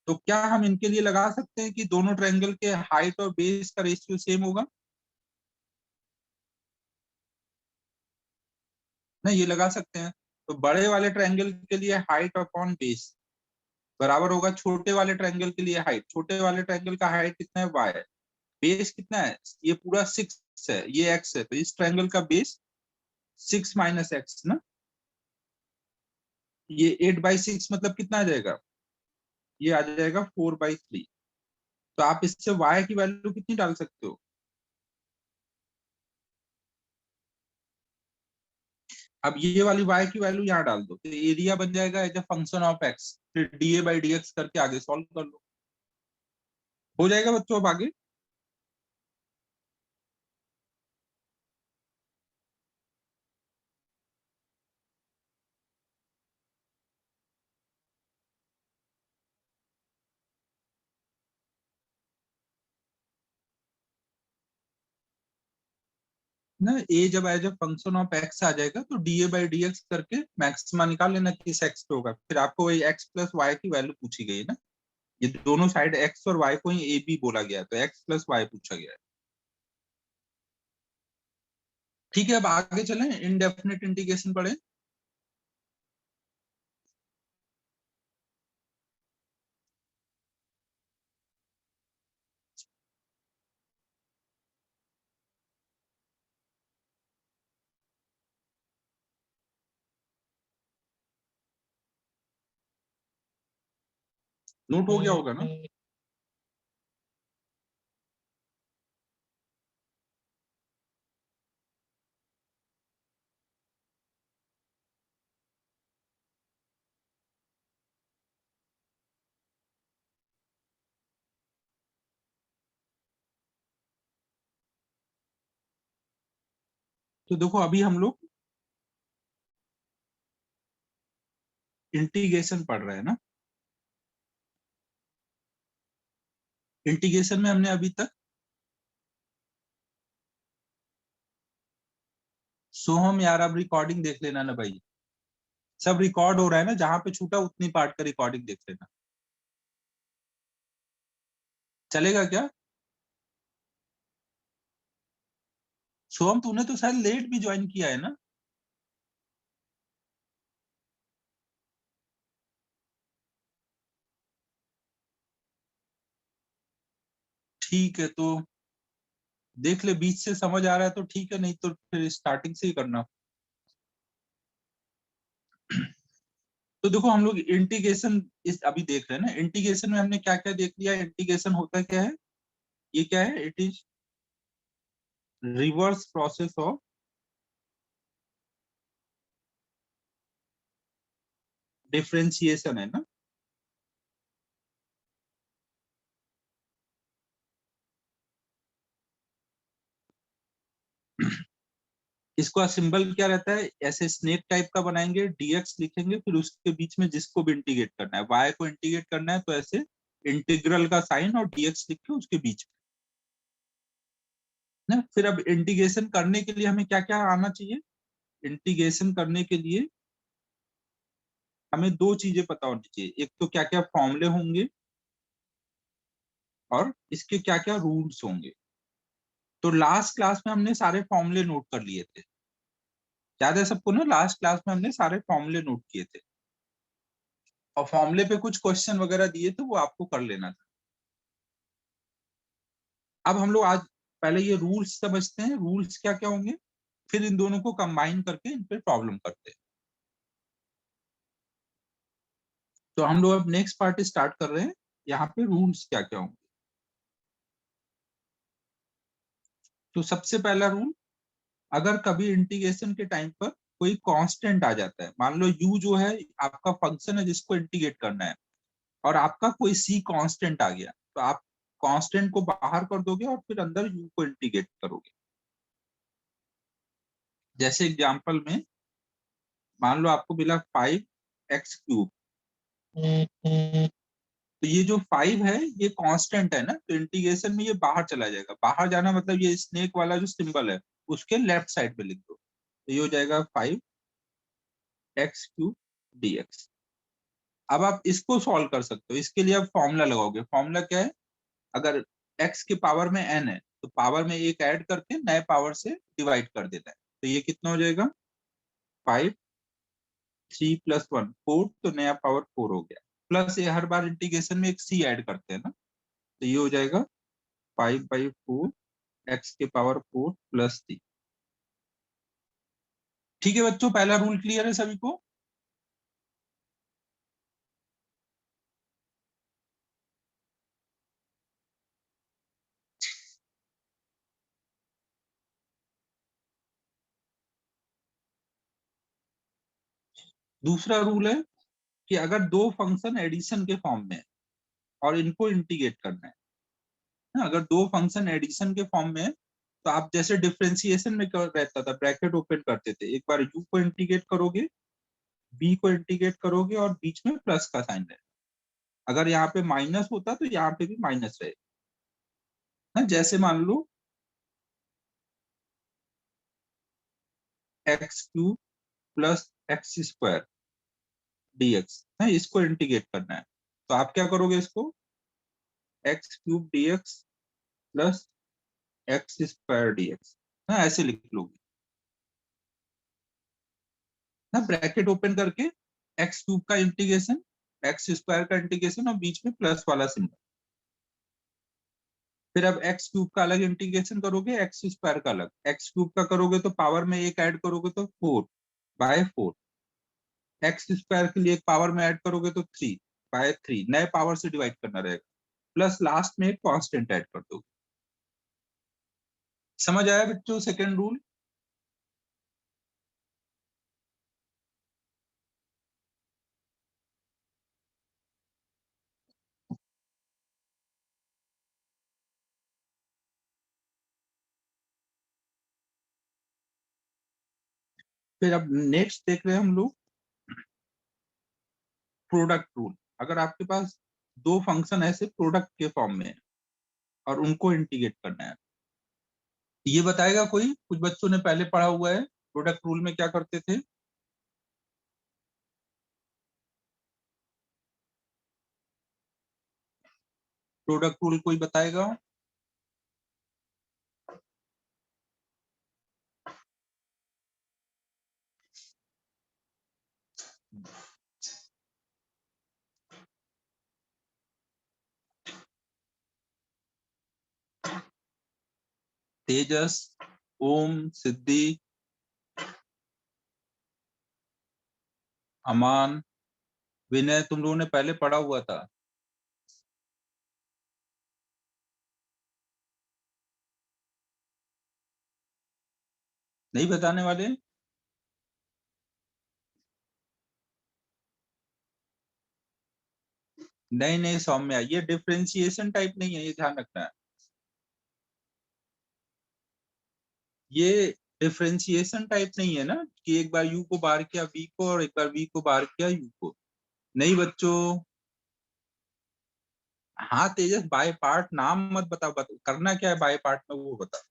तो क्या हम इनके लिए लगा सकते हैं कि दोनों ट्रायंगल के हाइट और बेस का रेशियो सेम होगा? ना, ये लगा सकते हैं। तो बड़े वाले ट्रायंगल के लिए हाइट अपॉन बेस बराबर होगा छोटे वाले ट्रायंगल के लिए हाइट। छोटे वाले ट्रायंगल का हाइट कितना है? वाई है। बेस कितना है? ये पूरा 6 है, ये एक्स है, तो इस ट्रायंगल का बेस 6 - x ना। ये 8/6 मतलब कितना आ जाएगा? ये आ जाएगा 4/3। तो आप इससे y की वैल्यू कितनी डाल सकते हो? अब ये वाली y की वैल्यू यहाँ डाल दो, तो एरिया बन जाएगा as a function of x। फिर dA/dx करके आगे सॉल्व कर लो, हो जाएगा बच्चों। अब आगे ना, a जब as a function of x आ जाएगा तो dA/dx करके मैक्सिमा निकाल लेना किस x पे होगा। फिर आपको वही x प्लस वाई की वैल्यू पूछी गई है ना। ये दोनों साइड x और y को ही a b बोला गया है, तो x प्लस वाई पूछा गया है। ठीक है, अब आगे चलें, इनडेफिनेट इंटीग्रेशन पढ़े। नोट हो गया होगा ना? तो देखो अभी हम लोग इंटीग्रेशन पढ़ रहे हैं ना। इंटीग्रेशन में हमने अभी तक सोहम यार, अब रिकॉर्डिंग देख लेना ना भाई, सब रिकॉर्ड हो रहा है ना, जहां पे छूटा उतनी पार्ट का रिकॉर्डिंग देख लेना। चलेगा क्या? सोहम तूने तो शायद लेट भी ज्वाइन किया है ना। ठीक है, तो देख ले, बीच से समझ आ रहा है तो ठीक है, नहीं तो फिर स्टार्टिंग से ही करना। तो देखो हम लोग इंटीग्रेशन इस अभी देख रहे हैं ना, इंटीग्रेशन में हमने क्या क्या देख लिया। इंटीग्रेशन होता क्या है, ये क्या है, it is reverse process of differentiation, है ना। इसका सिंबल क्या रहता है, ऐसे स्नेक टाइप का बनाएंगे, डीएक्स लिखेंगे, फिर उसके बीच में जिसको भी इंटीग्रेट करना है, वाई को इंटीग्रेट करना है तो ऐसे इंटीग्रल का साइन और डीएक्स लिख के उसके बीच में ना। फिर अब इंटीग्रेशन करने के लिए हमें क्या क्या आना चाहिए। इंटीग्रेशन करने के लिए हमें दो चीजें पता होनी चाहिए, एक तो क्या क्या फॉर्मूले होंगे और इसके क्या क्या रूल्स होंगे। तो लास्ट क्लास में हमने सारे फॉर्मूले नोट कर लिए थे, याद है सबको ना, लास्ट क्लास में हमने सारे फॉर्मूले नोट किए थे और फॉर्मूले पे कुछ क्वेश्चन वगैरह दिए थे, वो आपको कर लेना था। अब हम लोग आज पहले ये रूल्स समझते हैं, रूल्स क्या क्या होंगे, फिर इन दोनों को कंबाइन करके इन पे प्रॉब्लम करते हैं। तो हम लोग अब नेक्स्ट पार्ट स्टार्ट कर रहे हैं, यहाँ पे रूल्स क्या क्या होंगे। तो सबसे पहला रूल, अगर कभी इंटीग्रेशन के टाइम पर कोई कांस्टेंट आ जाता है, मान लो u जो है आपका फंक्शन है जिसको इंटीग्रेट करना है, और आपका कोई c कांस्टेंट आ गया, तो आप कांस्टेंट को बाहर कर दोगे और फिर अंदर u को इंटीग्रेट करोगे। जैसे एग्जांपल में मान लो आपको मिला 5x³ तो ये जो 5 है ये कांस्टेंट है ना, तो इंटीग्रेशन में ये बाहर चला जाएगा। बाहर जाना मतलब ये स्नेक वाला जो सिंबल है उसके लेफ्ट साइड पे लिख दो, तो ये हो जाएगा 5x³ dx। अब आप इसको सॉल्व कर सकते हो, इसके लिए आप फॉर्मूला लगाओगे। फॉर्मूला क्या है, अगर x के पावर में n है तो पावर में एक ऐड करके नए पावर से डिवाइड कर देना है, तो ये कितना हो जाएगा 5, 3 + 1 4, तो नया पावर 4 हो गया। प्लस ये हर बार इंटीग्रेशन में एक c ऐड करते हैं ना, तो ये हो जाएगा 5/4 x के पावर 4 + 3। ठीक है बच्चों, पहला रूल क्लियर है सभी को। दूसरा रूल है कि अगर दो फंक्शन एडिशन के फॉर्म में है और इनको इंटीग्रेट करना है ना, अगर दो फंक्शन एडिशन के फॉर्म में है तो आप जैसे डिफरेंशिएशन में क्या रहता था, ब्रैकेट ओपन करते थे, एक बार u को इंटीग्रेट करोगे, b को इंटीग्रेट करोगे और बीच में प्लस का साइन रहेगा। अगर यहाँ पे माइनस होता तो यहाँ पे भी माइनस रहेगा ना। जैसे मान लो x³ + x² dx है, इसको इंटीग्रेट करना है, तो आप क्या करोगे, इसको x³ dx + x² dx ना ऐसे लिख लोगे ना, ब्रैकेट ओपन करके x³ का इंटीग्रेशन, x² का इंटीग्रेशन और बीच में प्लस वाला सिंबल। फिर अब x³ का अलग इंटीग्रेशन करोगे, x² का अलग। x³ का करोगे तो पावर में एक ऐड करोगे तो 4/4, x² के लिए एक पावर में ऐड करोगे तो 3/3, नए पावर से डिवाइड करना रहेगा, प्लस लास्ट में एक कांस्टेंट ऐड कर दोगे। समझ आया बच्चों सेकेंड रूल। फिर अब नेक्स्ट देख रहे हैं हम लोग प्रोडक्ट रूल। अगर आपके पास दो फंक्शन ऐसे प्रोडक्ट के फॉर्म में है और उनको इंटीग्रेट करना है, ये बताएगा कोई, कुछ बच्चों ने पहले पढ़ा हुआ है प्रोडक्ट रूल में क्या करते थे। प्रोडक्ट रूल कोई बताएगा। तेजस, ओम, सिद्धि, अमान, विनय, तुम लोगों ने पहले पढ़ा हुआ था। नहीं बताने वाले? नहीं नहीं सौम्या, ये डिफरेंशिएशन टाइप नहीं है, ये ध्यान रखना है। ये डिफरेंशिएशन टाइप नहीं है ना, कि एक बार यू को बाहर किया वी को और एक बार वी को बाहर किया यू को। नहीं बच्चों। हाँ तेजस, बाय पार्ट नाम मत बता, करना क्या है बाय पार्ट में वो बता।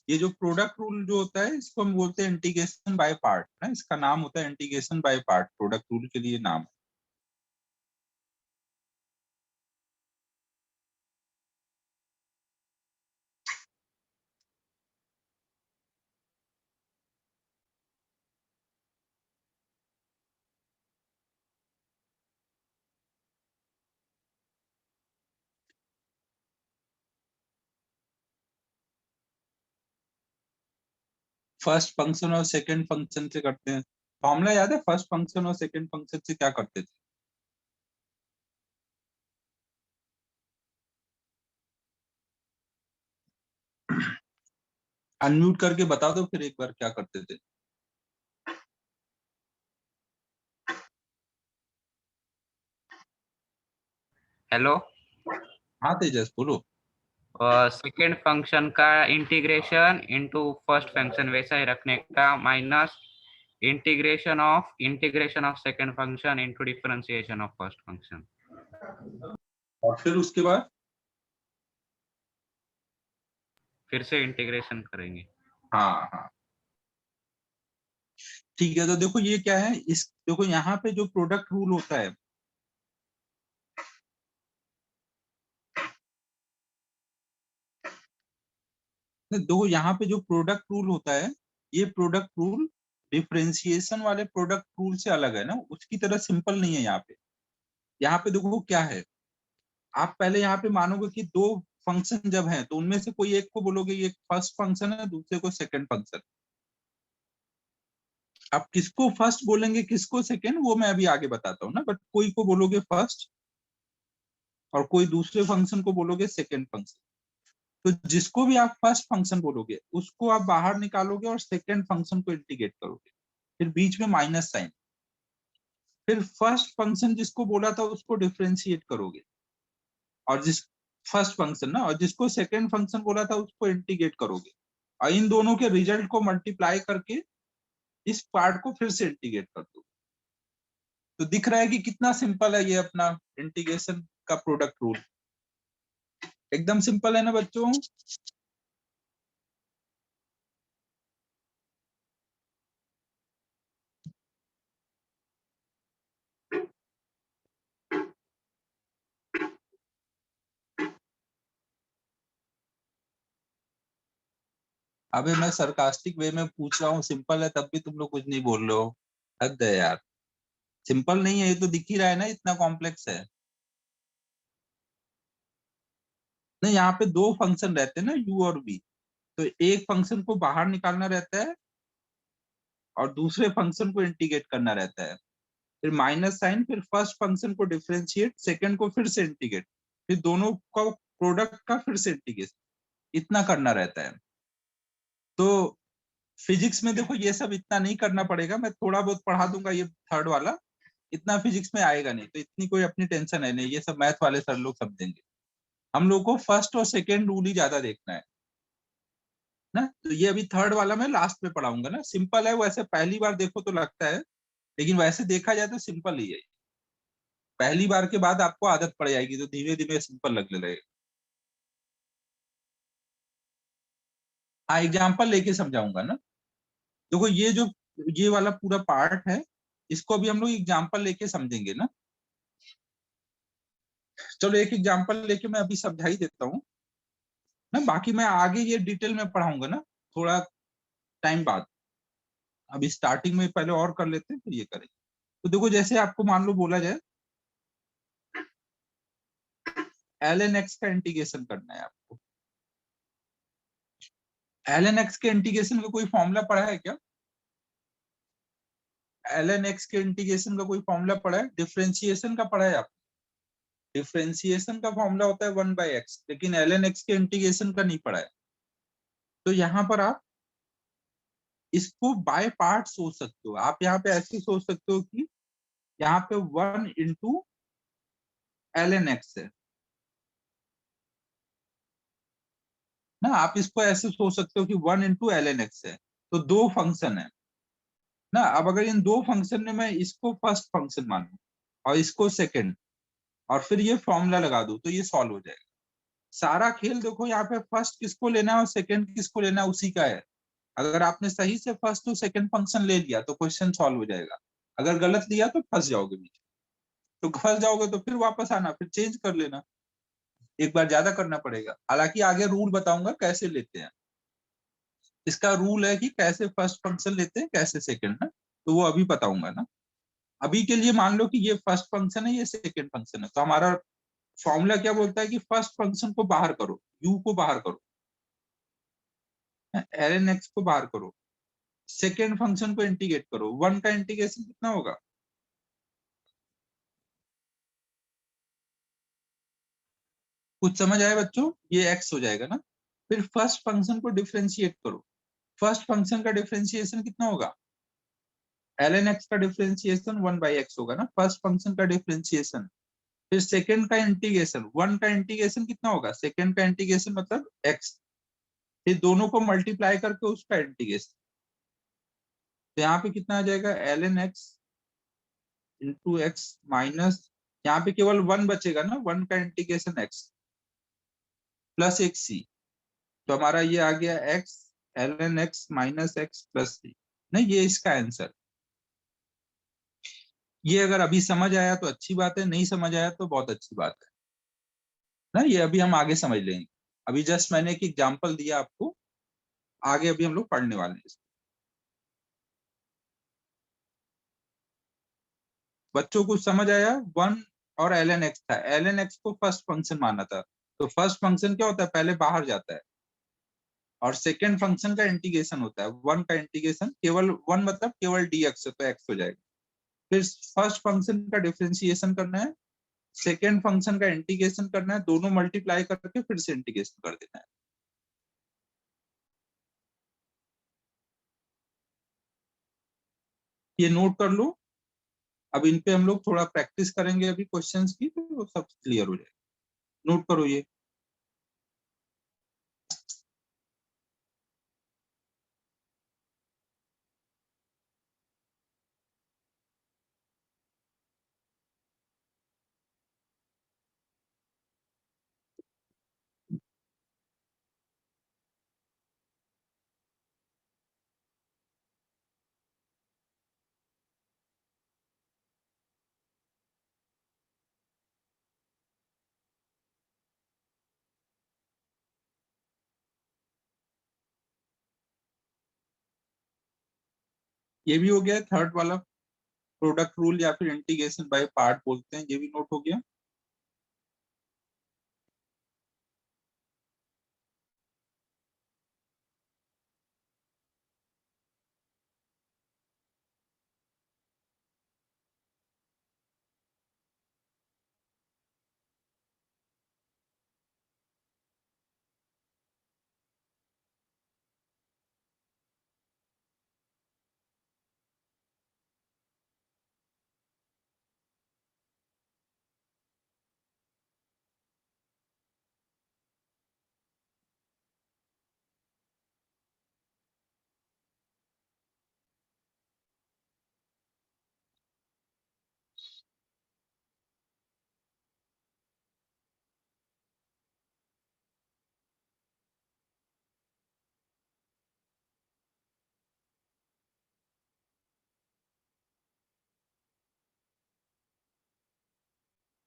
ये जो प्रोडक्ट रूल जो होता है इसको हम बोलते हैं इंटीग्रेशन बाय पार्ट ना, इसका नाम होता है integration by part, product rule के लिए नाम है। फर्स्ट फंक्शन और सेकंड फंक्शन से करते हैं। फॉर्मूला याद है? फर्स्ट फंक्शन और सेकंड फंक्शन से क्या करते थे? अनम्यूट करके बता दो फिर एक बार क्या करते थे। हेलो। हाँ तेजस बोलो। सेकेंड फंक्शन का इंटीग्रेशन इनटू फर्स्ट फंक्शन वैसा ही रखने का, minus integration of second function into differentiation of first function. और फिर उसके बाद फिर से इंटीग्रेशन करेंगे। हाँ हाँ ठीक है। तो देखो ये क्या है, इस देखो यहाँ पे जो प्रोडक्ट रूल होता है, देखो यहाँ पे जो प्रोडक्ट रूल होता है, ये प्रोडक्ट रूल डिफरेंशिएशन वाले प्रोडक्ट रूल से अलग है ना, उसकी तरह सिंपल नहीं है यहाँ पे। यहाँ पे देखो क्या है, आप पहले यहाँ पे मानोगे कि दो फंक्शन जब हैं तो उनमें से कोई एक को बोलोगे ये फर्स्ट फंक्शन है, दूसरे को सेकंड फंक्शन। आप किसको फर्स्ट बोलेंगे किसको सेकंड वो मैं अभी आगे बताता हूँ ना, बट कोई को बोलोगे फर्स्ट और कोई दूसरे फंक्शन को बोलोगे सेकंड फंक्शन। तो जिसको भी आप फर्स्ट फंक्शन बोलोगे उसको आप बाहर निकालोगे और सेकंड फंक्शन को इंटीग्रेट करोगे, फिर बीच में माइनस साइन। फिर फर्स्ट फंक्शन जिसको बोला था उसको डिफरेंशिएट करोगे, और जिस फर्स्ट फंक्शन ना, और जिसको सेकंड फंक्शन बोला था उसको इंटीग्रेट करोगे, और इन दोनों के रिजल्ट को मल्टीप्लाई करके इस पार्ट को फिर से इंटीग्रेट कर दो। तो दिख रहा है कि कितना सिंपल है ये अपना इंटीग्रेशन का प्रोडक्ट रूल। एकदम सिंपल है ना बच्चों? अबे मैं सरकास्टिक वे में पूछ रहा हूँ, सिंपल है तब भी तुम लोग कुछ नहीं बोल रहे हो। हद है यार। सिंपल नहीं है, ये तो दिख ही रहा है ना इतना कॉम्प्लेक्स है। नहीं, यहाँ पे दो फंक्शन रहते हैं ना, u और v। तो एक फंक्शन को बाहर निकालना रहता है और दूसरे फंक्शन को इंटीग्रेट करना रहता है। फिर माइनस साइन, फिर फर्स्ट फंक्शन को डिफरेंशिएट, सेकंड को फिर से इंटीग्रेट, फिर दोनों का प्रोडक्ट का फिर से इंटीग्रेशन, इतना करना रहता है। तो फिजिक्स में देखो ये सब इतना नहीं करना पड़ेगा, मैं थोड़ा बहुत पढ़ा दूंगा ये थर्ड वाला, इतना फिजिक्स में आएगा नहीं, तो इतनी कोई अपनी टेंशन है नहीं, ये सब मैथ वाले सर लोग सब देंगे। हम लोग को फर्स्ट और सेकेंड रूल ही ज्यादा देखना है ना। तो ये अभी थर्ड वाला मैं लास्ट में पढ़ाऊंगा ना, सिंपल है वैसे, पहली बार देखो तो लगता है, लेकिन वैसे देखा जाए तो सिंपल ही है। पहली बार के बाद आपको आदत पड़ जाएगी तो धीरे धीरे सिंपल लगने लगेगा। हाँ एग्जाम्पल लेके समझाऊंगा ना। देखो ये जो ये वाला पूरा पार्ट है, इसको अभी हम लोग एग्जाम्पल लेके समझेंगे ना। चलो एक एग्जाम्पल लेके मैं अभी समझा ही देता हूँ ना, बाकी मैं आगे ये डिटेल में पढ़ाऊंगा ना थोड़ा टाइम बाद। अभी स्टार्टिंग में पहले और कर लेते हैं फिर ये करेंगे। तो देखो जैसे आपको मान लो बोला जाए ln x का इंटीग्रेशन करना है आपको, ln x के इंटीग्रेशन का कोई फॉर्मूला पढ़ा है क्या? ln x के इंटीग्रेशन का कोई फॉर्मूला पढ़ा है? डिफरेंशिएशन का पढ़ा है आप? डिफरेंशिएशन का फॉर्मूला होता है 1/x, लेकिन ln x के इंटीग्रेशन का नहीं पढ़ा है। तो यहाँ पर आप इसको बाय पार्ट सोच सकते हो। आप यहाँ पे ऐसे सोच सकते हो कि यहाँ पे 1 इंटू ln x है ना। आप इसको ऐसे सोच सकते हो कि 1 इंटू ln x है, तो दो फंक्शन है ना। अब अगर इन दो फंक्शन में मैं इसको फर्स्ट फंक्शन मानूं और इसको सेकंड, और फिर ये फॉर्मूला लगा दूं, तो ये सॉल्व हो जाएगा। सारा खेल देखो, यहाँ पे फर्स्ट किसको लेना है और सेकंड किसको लेना है उसी का है। अगर आपने सही से फर्स्ट टू सेकंड फंक्शन ले लिया तो क्वेश्चन सॉल्व हो जाएगा। अगर गलत लिया तो फंस जाओगे बीच में। तो फंस जाओगे तो फिर वापस आना, फिर चेंज कर लेना, एक बार ज्यादा करना पड़ेगा। हालांकि आगे रूल बताऊंगा कैसे लेते हैं। इसका रूल है कि कैसे फर्स्ट फंक्शन लेते हैं, कैसे सेकंड ना, तो वो अभी बताऊंगा ना। अभी के लिए मान लो कि ये फर्स्ट फंक्शन है, ये सेकंड फंक्शन है, तो हमारा फॉर्मूला क्या बोलता है कि फर्स्ट फंक्शन को बाहर करो, u को बाहर करो, ln x को बाहर करो, सेकेंड फंक्शन को इंटीग्रेट करो। 1 का इंटीग्रेशन कितना होगा? कुछ समझ आया बच्चों? ये x हो जाएगा ना। फिर फर्स्ट फंक्शन को डिफरेंशिएट करो। फर्स्ट फंक्शन का डिफरेंशिएशन कितना होगा? ln x का डिफरेंशिएशन 1/x होगा ना, फर्स्ट फंक्शन का डिफरेंशिएशन। फिर सेकंड का इंटीग्रेशन, 1 का इंटीग्रेशन कितना होगा? सेकंड का इंटीग्रेशन मतलब x, फिर दोनों को मल्टीप्लाई करके उसका इंटीग्रेशन। तो यहाँ पे कितना आ जाएगा? ln x into x minus, यहाँ पे केवल 1 बचेगा ना, 1 का इंटीग्रेशन x प्लस एक c। तो हमारा ये आ गया x ln x minus x plus c। नहीं, ये इसका आंसर। ये अगर अभी समझ आया तो अच्छी बात है, नहीं समझ आया तो बहुत अच्छी बात है ना। ये अभी हम आगे समझ लेंगे। अभी जस्ट मैंने एक एग्जांपल दिया आपको, आगे अभी हम लोग पढ़ने वाले हैं। बच्चों को समझ आया? 1 और ln x था, ln x को फर्स्ट फंक्शन माना था। तो फर्स्ट फंक्शन क्या होता है? पहले बाहर जाता है, और सेकेंड फंक्शन का इंटीग्रेशन होता है। 1 का इंटीग्रेशन केवल 1 मतलब केवल dx है, तो x हो जाएगा। फिर फर्स्ट फंक्शन का डिफरेंशिएशन करना है, सेकेंड फंक्शन का इंटीग्रेशन करना है, दोनों मल्टीप्लाई करके फिर से इंटीग्रेशन कर देना है। ये नोट कर लो। अब इन पे हम लोग थोड़ा प्रैक्टिस करेंगे अभी क्वेश्चंस की, तो सब क्लियर हो जाएगा। नोट करो ये। ये भी हो गया थर्ड वाला, प्रोडक्ट रूल या फिर इंटीग्रेशन बाय पार्ट बोलते हैं, ये भी नोट हो गया।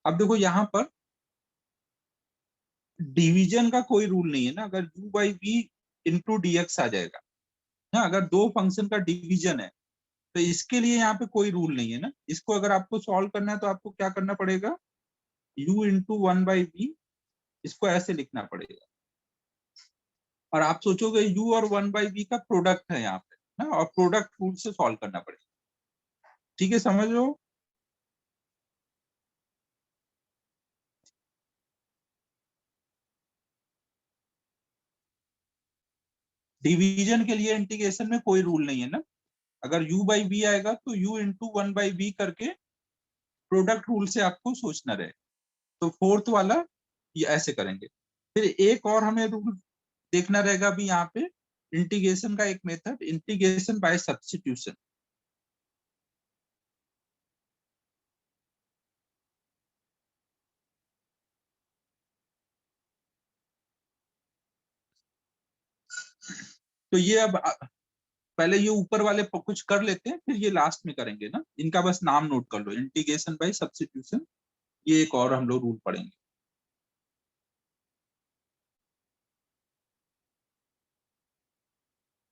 अब देखो यहाँ पर डिवीजन का कोई रूल नहीं है ना। अगर u by v into D x आ जाएगा ना, अगर दो फंक्शन का डिवीजन है, तो इसके लिए यहाँ पे कोई रूल नहीं है ना। इसको अगर आपको सॉल्व करना है तो आपको क्या करना पड़ेगा? u इंटू 1/v, इसको ऐसे लिखना पड़ेगा। और आप सोचोगे u और 1/b का प्रोडक्ट है यहाँ पे ना, और प्रोडक्ट रूल से सॉल्व करना पड़ेगा। ठीक है, समझ लो। डिवीजन के लिए इंटीग्रेशन में कोई रूल नहीं है ना, अगर u/b आएगा तो u इंटू 1/b करके प्रोडक्ट रूल से आपको सोचना रहे। तो फोर्थ वाला ये ऐसे करेंगे। फिर एक और हमें रूल देखना रहेगा अभी यहाँ पे, इंटीग्रेशन का एक मेथड, इंटीग्रेशन बाय सब्स्टिट्यूशन। तो ये अब पहले ये ऊपर वाले कुछ कर लेते हैं, फिर ये लास्ट में करेंगे ना, इनका बस नाम नोट कर लो, इंटीग्रेशन बाय सब्स्टिट्यूशन। ये एक और हम लोग रूल पढ़ेंगे।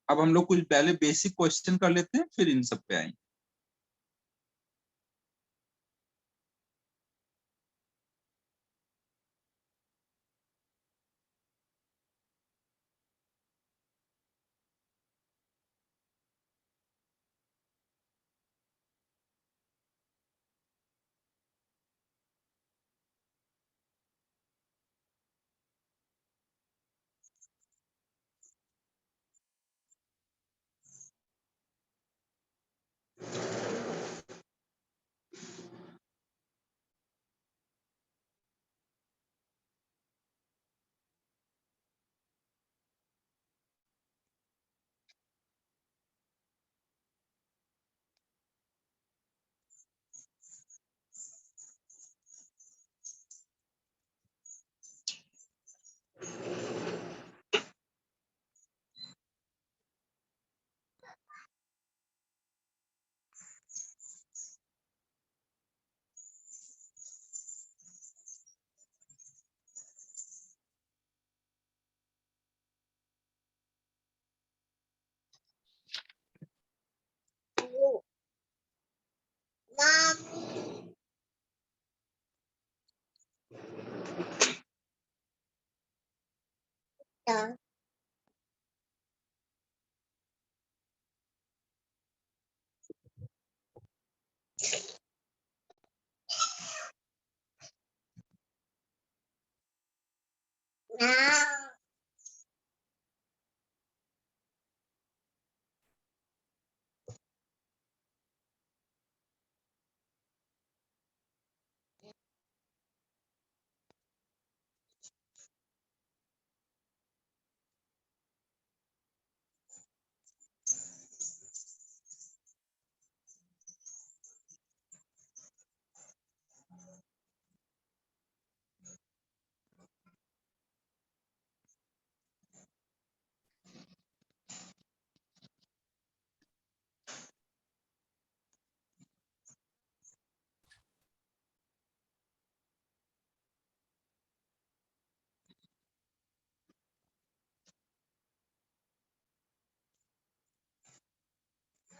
अब हम लोग कुछ पहले बेसिक क्वेश्चन कर लेते हैं, फिर इन सब पे आएंगे।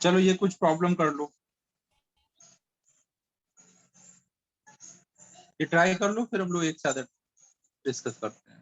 चलो ये कुछ प्रॉब्लम कर लो, ये ट्राई कर लो, फिर हम लोग एक साथ डिस्कस करते हैं।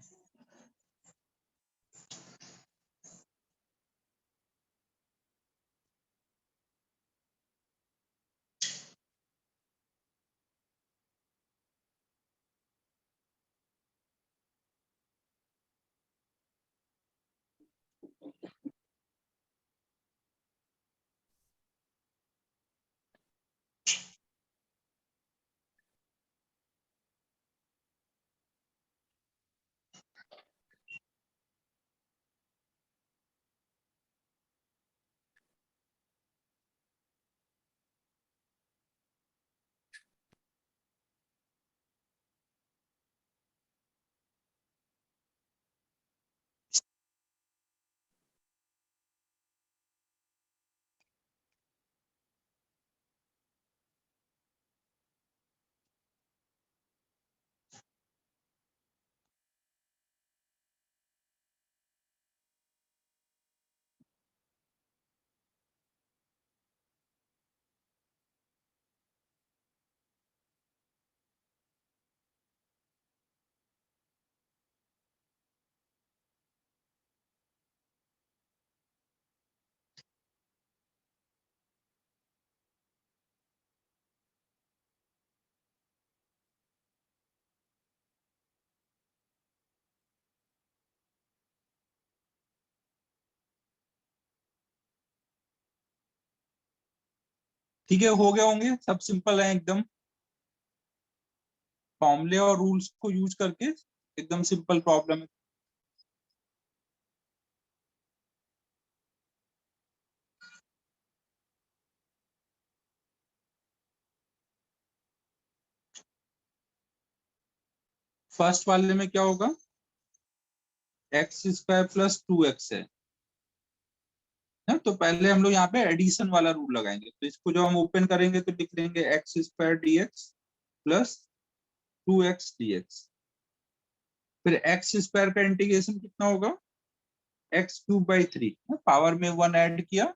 ठीक है, हो गए होंगे, सब सिंपल है एकदम, फॉर्मूले और रूल्स को यूज करके एकदम सिंपल प्रॉब्लम है। फर्स्ट वाले में क्या होगा, एक्स स्क्वायर प्लस 2x है, तो पहले हम लोग यहाँ पे एडिशन वाला रूल लगाएंगे, तो इसको जब हम ओपन करेंगे तो लिख लेंगे x square dx plus 2x dx। फिर एक्स स्क्वायर का इंटीग्रेशन कितना होगा, x³ 3, पावर में 1 ऐड किया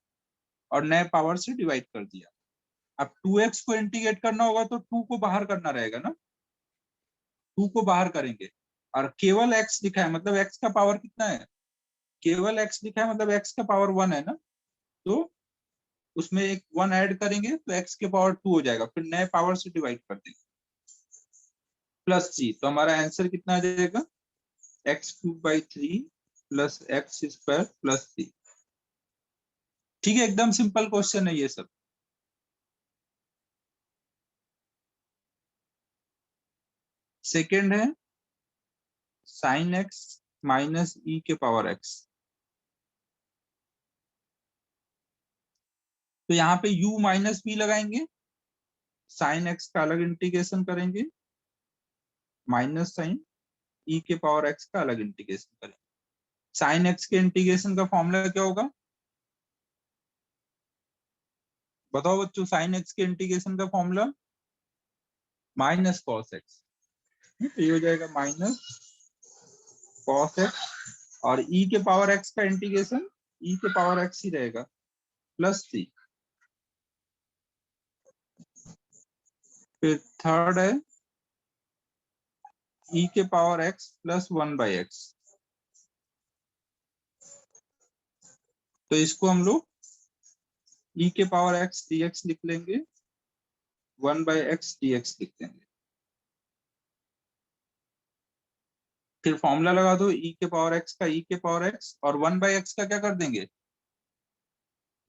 और नए पावर से डिवाइड कर दिया। अब 2x को इंटीग्रेट करना होगा तो 2 को बाहर करना रहेगा ना, 2 को बाहर करेंगे, और केवल x लिखा है मतलब x का पावर कितना है, केवल x लिखा है मतलब x का पावर 1 है ना, तो उसमें एक 1 ऐड करेंगे तो x के पावर 2 हो जाएगा, फिर नए पावर से डिवाइड कर देंगे प्लस c, तो हमारा आंसर कितना आ जाएगा, x³ 3 plus X square plus 3। ठीक है, एकदम सिंपल क्वेश्चन है ये सब। सेकेंड है साइन एक्स माइनस ई के पावर एक्स, तो यहाँ पे u माइनस बी लगाएंगे, साइन एक्स का अलग इंटीग्रेशन करेंगे, माइनस साइन ई के पावर एक्स का अलग इंटीग्रेशन करेंगे। साइन एक्स के इंटीग्रेशन का फॉर्मूला क्या होगा, बताओ बच्चों, साइन एक्स के इंटीग्रेशन का फॉर्मूला माइनस कॉस एक्स, तो ये हो जाएगा माइनस कॉस एक्स, और ई के पावर एक्स का इंटीग्रेशन ई के पावर एक्स ही रहेगा प्लस 3। फिर थर्ड है ई के पावर एक्स प्लस 1/x, तो इसको हम लोग ई के पावर एक्स dx लिख लेंगे, 1/x dx लिख देंगे। फिर फॉर्मूला लगा दो, ई के पावर एक्स का ई के पावर एक्स, और 1/x का क्या कर देंगे,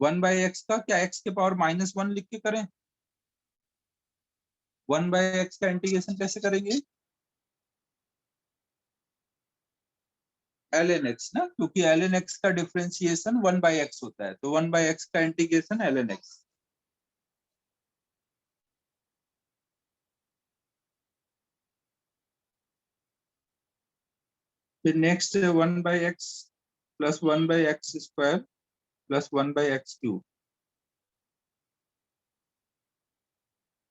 1/x का क्या x के पावर -1 लिख के करें, 1/x का इंटीग्रेशन कैसे करेंगे, ln x ना, क्योंकि ln x का डिफरेंशिएशन 1/x होता है, तो 1/x का इंटीग्रेशन ln x। फिर next 1/x plus 1/x² plus 1/x³,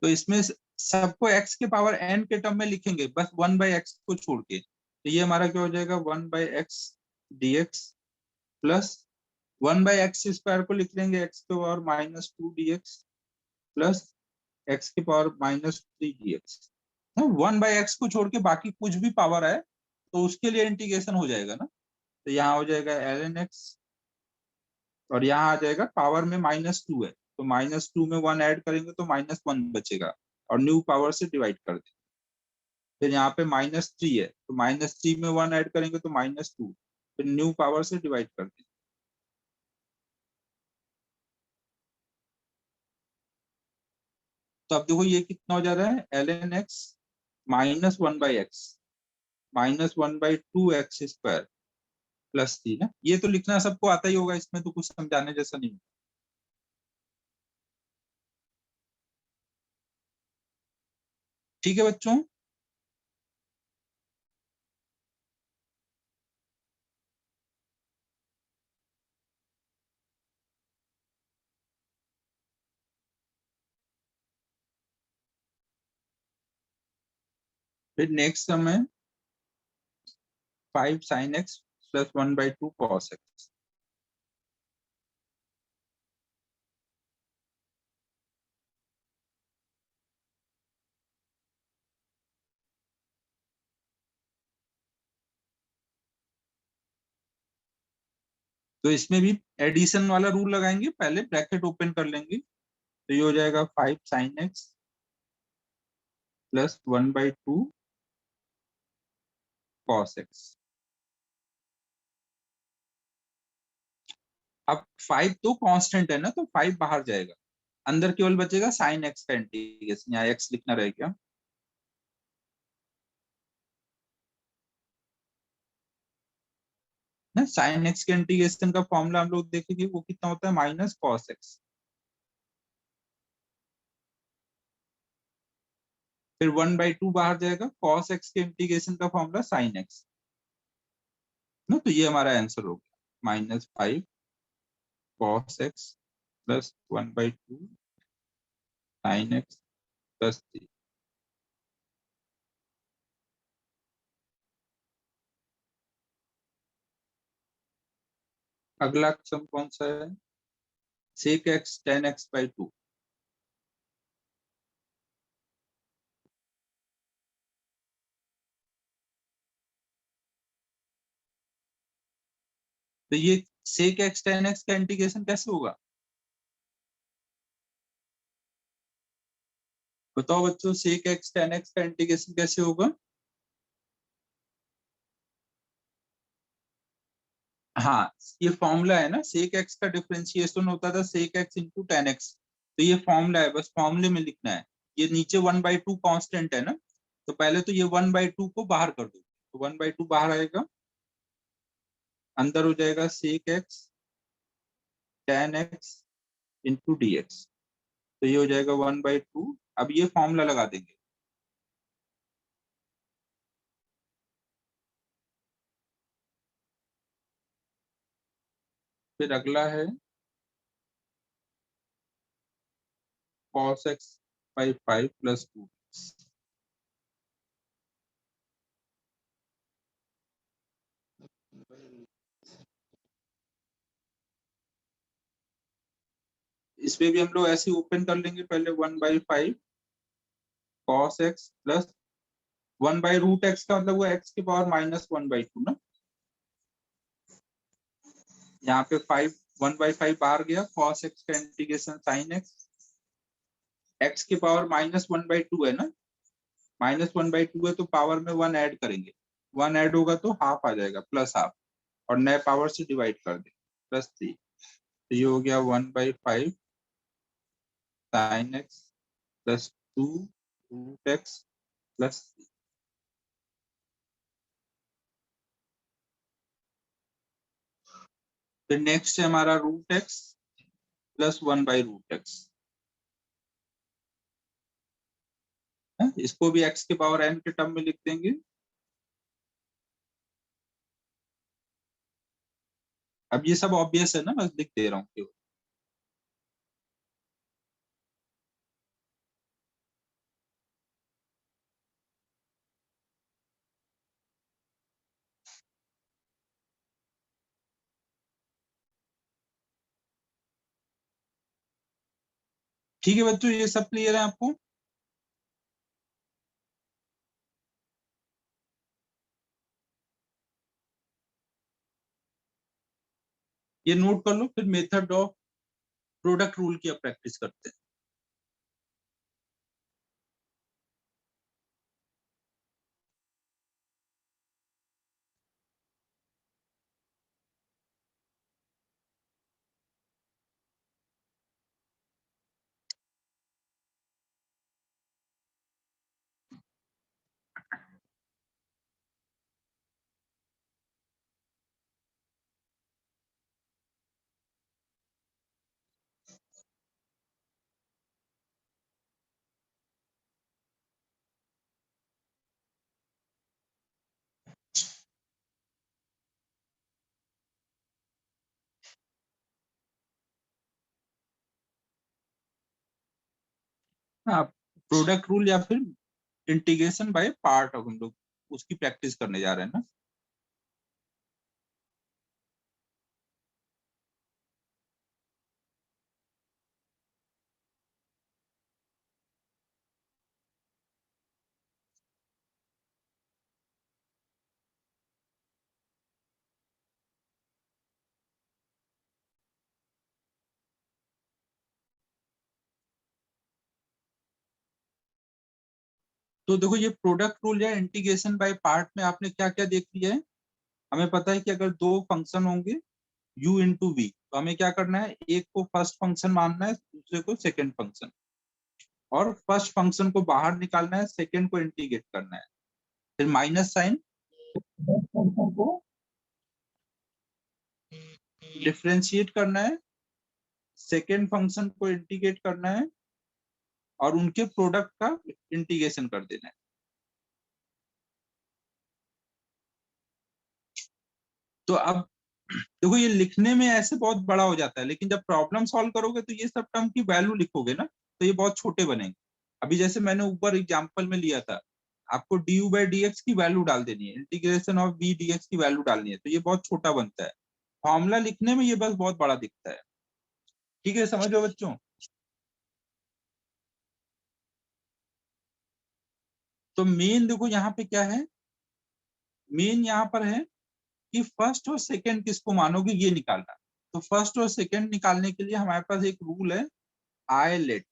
तो इसमें सबको x के पावर n के टर्म में लिखेंगे, बस 1/x को छोड़ के, तो ये हमारा क्या हो जाएगा, 1/x dx प्लस 1/x² को लिख लेंगे x के पावर -2 dx प्लस x के पावर -3 dx। 1/x को छोड़ के बाकी कुछ भी पावर है तो उसके लिए इंटीग्रेशन हो जाएगा ना, तो यहाँ हो जाएगा ln x, और यहाँ आ जाएगा पावर में -2 है, तो -2 में 1 ऐड करेंगे तो -1 बचेगा, और न्यू पावर से डिवाइड कर देंगे। फिर यहाँ पे -3 है, तो -3 में 1 ऐड करेंगे तो -2, फिर न्यू पावर से डिवाइड कर देंगे। तो अब देखो ये कितना हो जा रहा है, ln x -1/x -1/2x² plus 3 है, ये तो लिखना सबको आता ही होगा, इसमें तो कुछ समझाने जैसा नहीं। ठीक है बच्चों, फिर नेक्स्ट सम है 5 sin x plus 1/2 cos x, तो इसमें भी एडिशन वाला रूल लगाएंगे, पहले ब्रैकेट ओपन कर लेंगे, तो ये हो जाएगा 5 sin x plus 1/2 cos x। अब 5 तो कांस्टेंट है ना, तो 5 बाहर जाएगा, अंदर केवल बचेगा साइन एक्स का इंटीग्रेशन, यहाँ एक्स लिखना रहेगा। ना साइन एक्स के इंटीग्रेशन का फॉर्मूला हम लोग देखेंगे वो कितना होता है, माइनस कॉस एक्स। फिर 1/2 बाहर जाएगा, कॉस एक्स के इंटीग्रेशन का फॉर्मूला साइन एक्स ना, तो ये हमारा आंसर हो गया -5 cos x plus 1/2 sine x plus 3। अगला सम कौन सा है, सेक एक्स tan x/2। तो ये सेक एक्स tan x का इंटीग्रेशन कैसे होगा, बताओ बच्चों, सेक एक्स tan x का इंटीग्रेशन कैसे होगा। हाँ, ये फॉर्मूला है ना, सेक एक्स का डिफरेंशिएशन होता था sec X into tan X, तो ये फॉर्मूला है, बस फॉर्मूले में लिखना है। ये नीचे 1/2 कांस्टेंट है ना, तो पहले तो ये 1/2 को बाहर कर दो, तो 1/2 बाहर आएगा, अंदर हो जाएगा sec X tan X into D X, तो ये हो जाएगा 1/2। अब ये फॉर्मूला लगा देंगे, फिर अगला है cos x/5 प्लस 2। इसमें भी हम लोग ऐसे ओपन कर लेंगे, पहले 1/5 cos x प्लस 1/√x का मतलब वो x की पावर -1/2 ना, यहाँ पे 1/5 बाहर गया, cos x का इंटीग्रेशन sin x, x की पावर -1/2 है ना, -1/2 है तो पावर में 1 ऐड करेंगे, 1 ऐड होगा तो हाफ आ जाएगा, प्लस हाफ, और नए पावर से डिवाइड कर दे, +3, तो ये हो गया 1/5 sin x plus 2√x plus 3। फिर नेक्स्ट है हमारा √x प्लस 1/√x, इसको भी x की पावर n के टर्म में लिख देंगे। अब ये सब ऑब्वियस है ना, बस लिख दे रहा हूँ केवल। ठीक है बच्चों, ये सब क्लियर है आपको। ये नोट कर लो, फिर मेथड ऑफ प्रोडक्ट रूल की अब प्रैक्टिस करते हैं। हाँ, प्रोडक्ट रूल या फिर इंटीग्रेशन बाय पार्ट ऑफ, हम लोग उसकी प्रैक्टिस करने जा रहे हैं ना। तो देखो, ये प्रोडक्ट रूल या इंटीग्रेशन बाय पार्ट में आपने क्या क्या देख लिया है। हमें पता है कि अगर दो फंक्शन होंगे u इंटू वी, तो हमें क्या करना है, एक को फर्स्ट फंक्शन मानना है, दूसरे को सेकंड फंक्शन, और फर्स्ट फंक्शन को बाहर निकालना है, सेकंड को इंटीग्रेट करना है, फिर माइनस साइन फंक्शन को डिफरेंशिएट करना है, सेकंड फंक्शन को इंटीग्रेट करना है, और उनके प्रोडक्ट का इंटीग्रेशन कर देना है। तो अब देखो ये लिखने में ऐसे बहुत बड़ा हो जाता है, लेकिन जब प्रॉब्लम सॉल्व करोगे तो ये सब टर्म की वैल्यू लिखोगे ना, तो ये बहुत छोटे बनेंगे। अभी जैसे मैंने ऊपर एग्जांपल में लिया था, आपको du by dx की वैल्यू डाल देनी है, इंटीग्रेशन ऑफ v dx की वैल्यू डालनी है, तो ये बहुत छोटा बनता है। फॉर्मूला लिखने में ये बस बहुत बड़ा दिखता है। ठीक है, समझो बच्चों। तो मेन देखो यहाँ पे क्या है, मेन यहाँ पर है कि फर्स्ट और सेकंड किसको मानोगे ये निकालना। तो फर्स्ट और सेकंड निकालने के लिए हमारे पास एक रूल है, आई लेट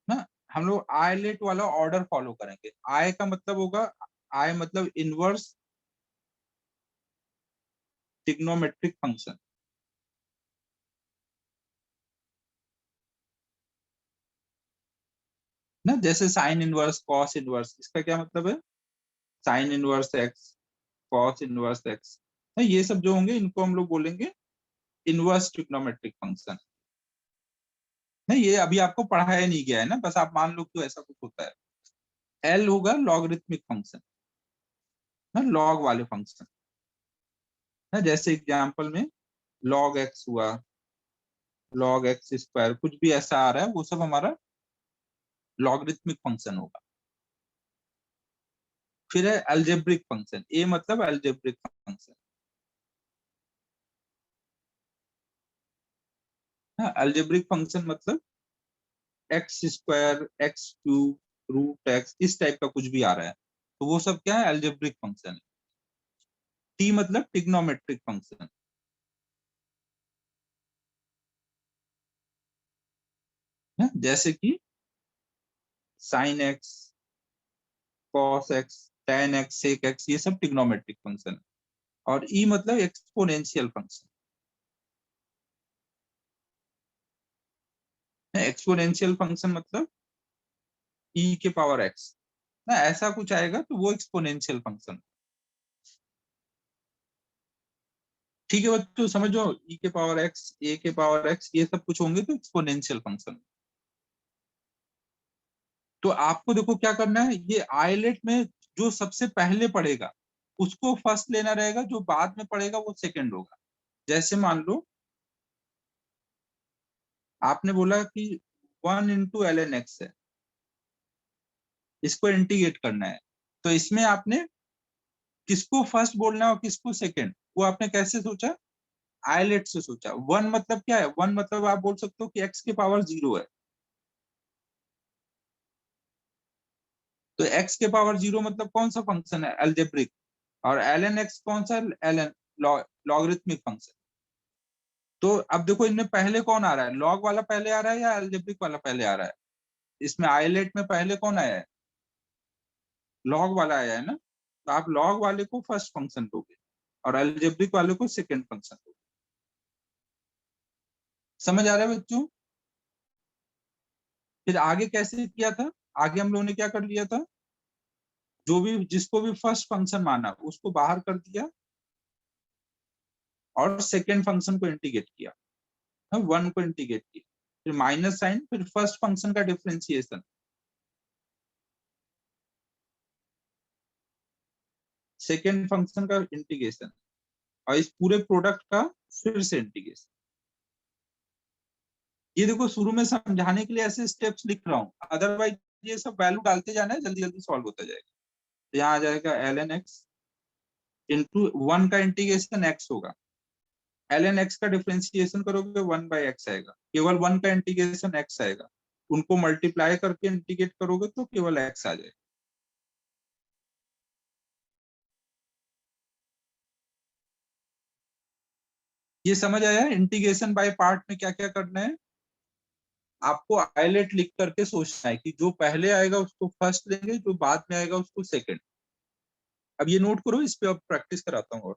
ना। हम लोग आई लेट वाला ऑर्डर फॉलो करेंगे। आई का मतलब होगा, आई मतलब इनवर्स ट्रिग्नोमेट्रिक फंक्शन ना, जैसे साइन इनवर्स, कॉस इनवर्स, इसका क्या मतलब है, sine inverse x, cos inverse x, ये सब जो होंगे इनको हम लोग बोलेंगे इनवर्स ट्रिग्नोमेट्रिक फंक्शन। नहीं, ये अभी आपको पढ़ाया नहीं गया है ना, बस आप मान लो कि ऐसा कुछ होता है। एल होगा लॉगरिथमिक फंक्शन ना, लॉग वाले फंक्शन ना, जैसे एग्जांपल में लॉग एक्स हुआ, लॉग एक्स स्क्वायर, कुछ भी ऐसा आ रहा है वो सब हमारा लॉगरिथमिक फंक्शन होगा। फिर है अलजेब्रिक फंक्शन, ए मतलब अलजेब्रिक फंक्शन है। अलजेब्रिक फंक्शन मतलब X square, X cube, root X, इस टाइप का कुछ भी आ रहा है, तो वो सब क्या है, अलजेब्रिक फंक्शन है। टी मतलब ट्रिग्नोमेट्रिक फंक्शन है, जैसे कि sine X, cos X, tan X, sec X, ये सब ट्रिग्नोमेट्रिक फंक्शन है। और ई मतलब एक्सपोनेंशियल फंक्शन है। एक्सपोनेंशियल फंक्शन मतलब ई के पावर एक्स ना, ऐसा कुछ आएगा तो वो एक्सपोनेंशियल फंक्शन। ठीक है बच्चों, समझो, ई के पावर एक्स, ए के पावर एक्स, ये सब कुछ होंगे तो एक्सपोनेंशियल फंक्शन। तो आपको देखो क्या करना है, ये आइलेट में जो सबसे पहले पढ़ेगा उसको फर्स्ट लेना रहेगा, जो बाद में पढ़ेगा वो सेकंड होगा। जैसे मान लो आपने बोला कि 1 × ln x है, इसको इंटीग्रेट करना है, तो इसमें आपने किसको फर्स्ट बोलना है और किसको सेकंड, वो आपने कैसे सोचा, आइलेट से सोचा। वन मतलब क्या है, वन मतलब आप बोल सकते हो कि एक्स के पावर 0 है, तो एक्स के पावर 0 मतलब कौन सा फंक्शन है, अलजेब्रिक। और ln x कौन सा, ln लॉगरिथमिक फंक्शन। तो अब देखो इनमें पहले कौन आ रहा है, लॉग वाला पहले आ रहा है या अलजेब्रिक वाला पहले आ रहा है। इसमें आइलेट में पहले कौन आया है, लॉग वाला आया है ना, तो आप लॉग वाले को फर्स्ट फंक्शन दोगे और अलजेब्रिक वाले को सेकंड फंक्शन दोगे। समझ आ रहा है बच्चों। फिर आगे कैसे किया था, आगे हम लोगों ने क्या कर लिया था, जो भी जिसको भी फर्स्ट फंक्शन माना उसको बाहर कर दिया और सेकेंड फंक्शन को इंटीग्रेट किया, वन को इंटीग्रेट किया, फिर माइनस साइन, फिर फर्स्ट फंक्शन का डिफरेंशिएशन, सेकेंड फंक्शन का इंटीग्रेशन, और इस पूरे प्रोडक्ट का फिर से इंटीग्रेशन। ये देखो शुरू में समझाने के लिए ऐसे स्टेप्स लिख रहा हूँ, अदरवाइज ये सब वैल्यू डालते जाना है, जल्दी जल्दी सॉल्व होता जाएगा। तो यहाँ आ जाएगा ln x इंटू वन का इंटीग्रेशन x होगा, ln x का डिफरेंशिएशन करोगे 1/x आएगा, केवल वन का इंटीग्रेशन x आएगा, उनको मल्टीप्लाई करके इंटीग्रेट करोगे तो केवल x आ जाएगा। ये समझ आया, इंटीग्रेशन बाय पार्ट में क्या क्या करना है, आपको आइलेट लिख करके सोचना है कि जो पहले आएगा उसको फर्स्ट लेंगे, जो बाद में आएगा उसको सेकंड। अब ये नोट करो, इस पे अब प्रैक्टिस कराता हूँ। और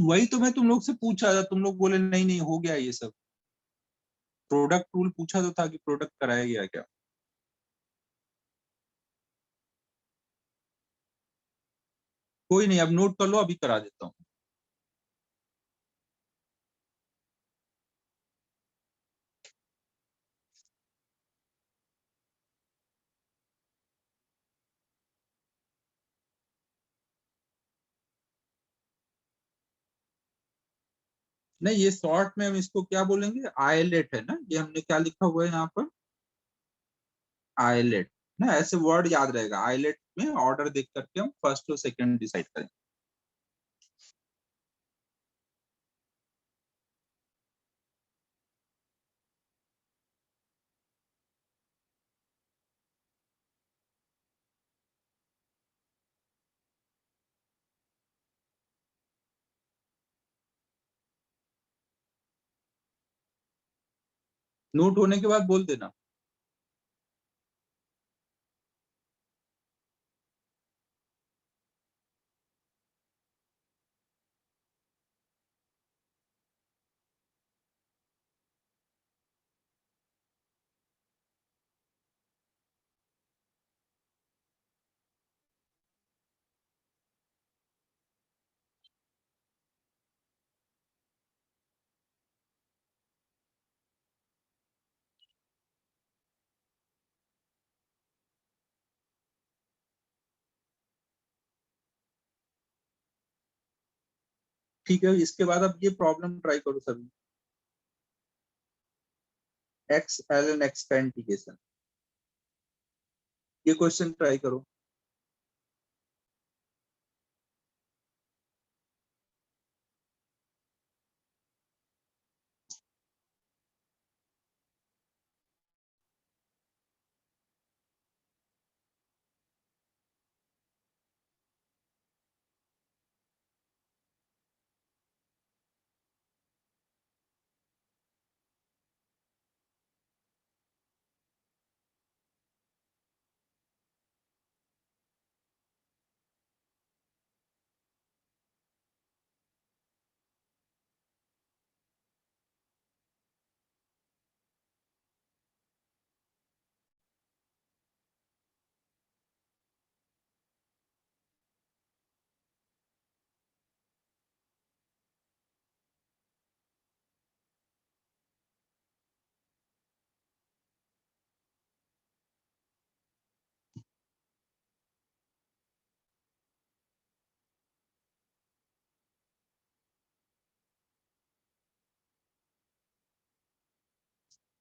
वही तो मैं तुम लोग से पूछा था, तुम लोग बोले नहीं नहीं हो गया ये सब। प्रोडक्ट रूल पूछा तो था कि प्रोडक्ट कराया गया क्या। कोई नहीं, अब नोट कर लो, अभी करा देता हूँ। नहीं, ये शॉर्ट में हम इसको क्या बोलेंगे, आयलेट है ना, ये हमने क्या लिखा हुआ है यहाँ पर, आयलेट ना, ऐसे वर्ड याद रहेगा। आयलेट में ऑर्डर देख करके हम फर्स्ट और सेकंड डिसाइड करें। नोट होने के बाद बोल देना। ठीक है, इसके बाद अब ये प्रॉब्लम ट्राई करो सभी। एक्स एल एन एक्स का इंटीग्रेशन, ये क्वेश्चन ट्राई करो।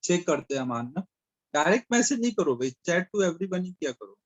चेक करते हैं अमान ना। डायरेक्ट मैसेज नहीं करो भाई, चैट टू एवरीवन ही किया करो।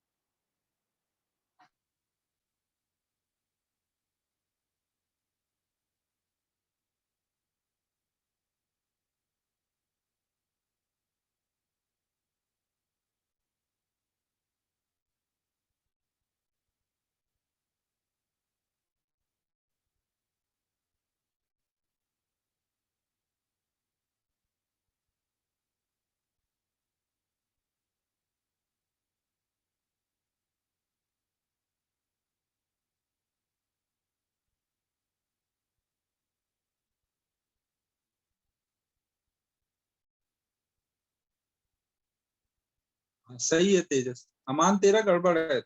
हाँ, सही है तेजस। अमान तेरा गड़बड़ है।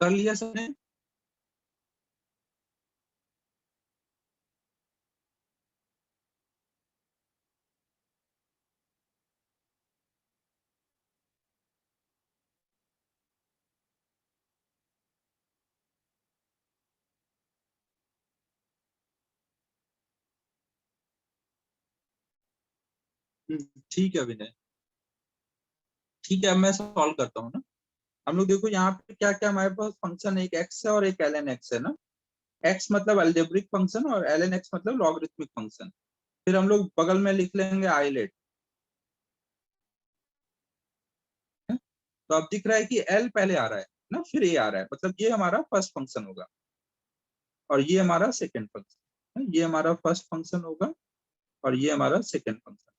कर लिया सबने। ठीक है विनय। ठीक है, अब मैं सॉल्व करता हूँ ना। हम लोग देखो यहाँ पे क्या क्या हमारे पास फंक्शन, एक एक्स है और एक एल एन एक्स है ना। एक्स मतलब अलजेब्रिक फंक्शन और एल एन एक्स मतलब लॉगरिथमिक फंक्शन। फिर हम लोग बगल में लिख लेंगे आइलेट। तो अब दिख रहा है कि एल पहले आ रहा है ना, फिर ए आ रहा है, मतलब ये हमारा फर्स्ट फंक्शन होगा और ये हमारा सेकेंड फंक्शन। ये हमारा फर्स्ट फंक्शन होगा और ये हमारा सेकेंड फंक्शन।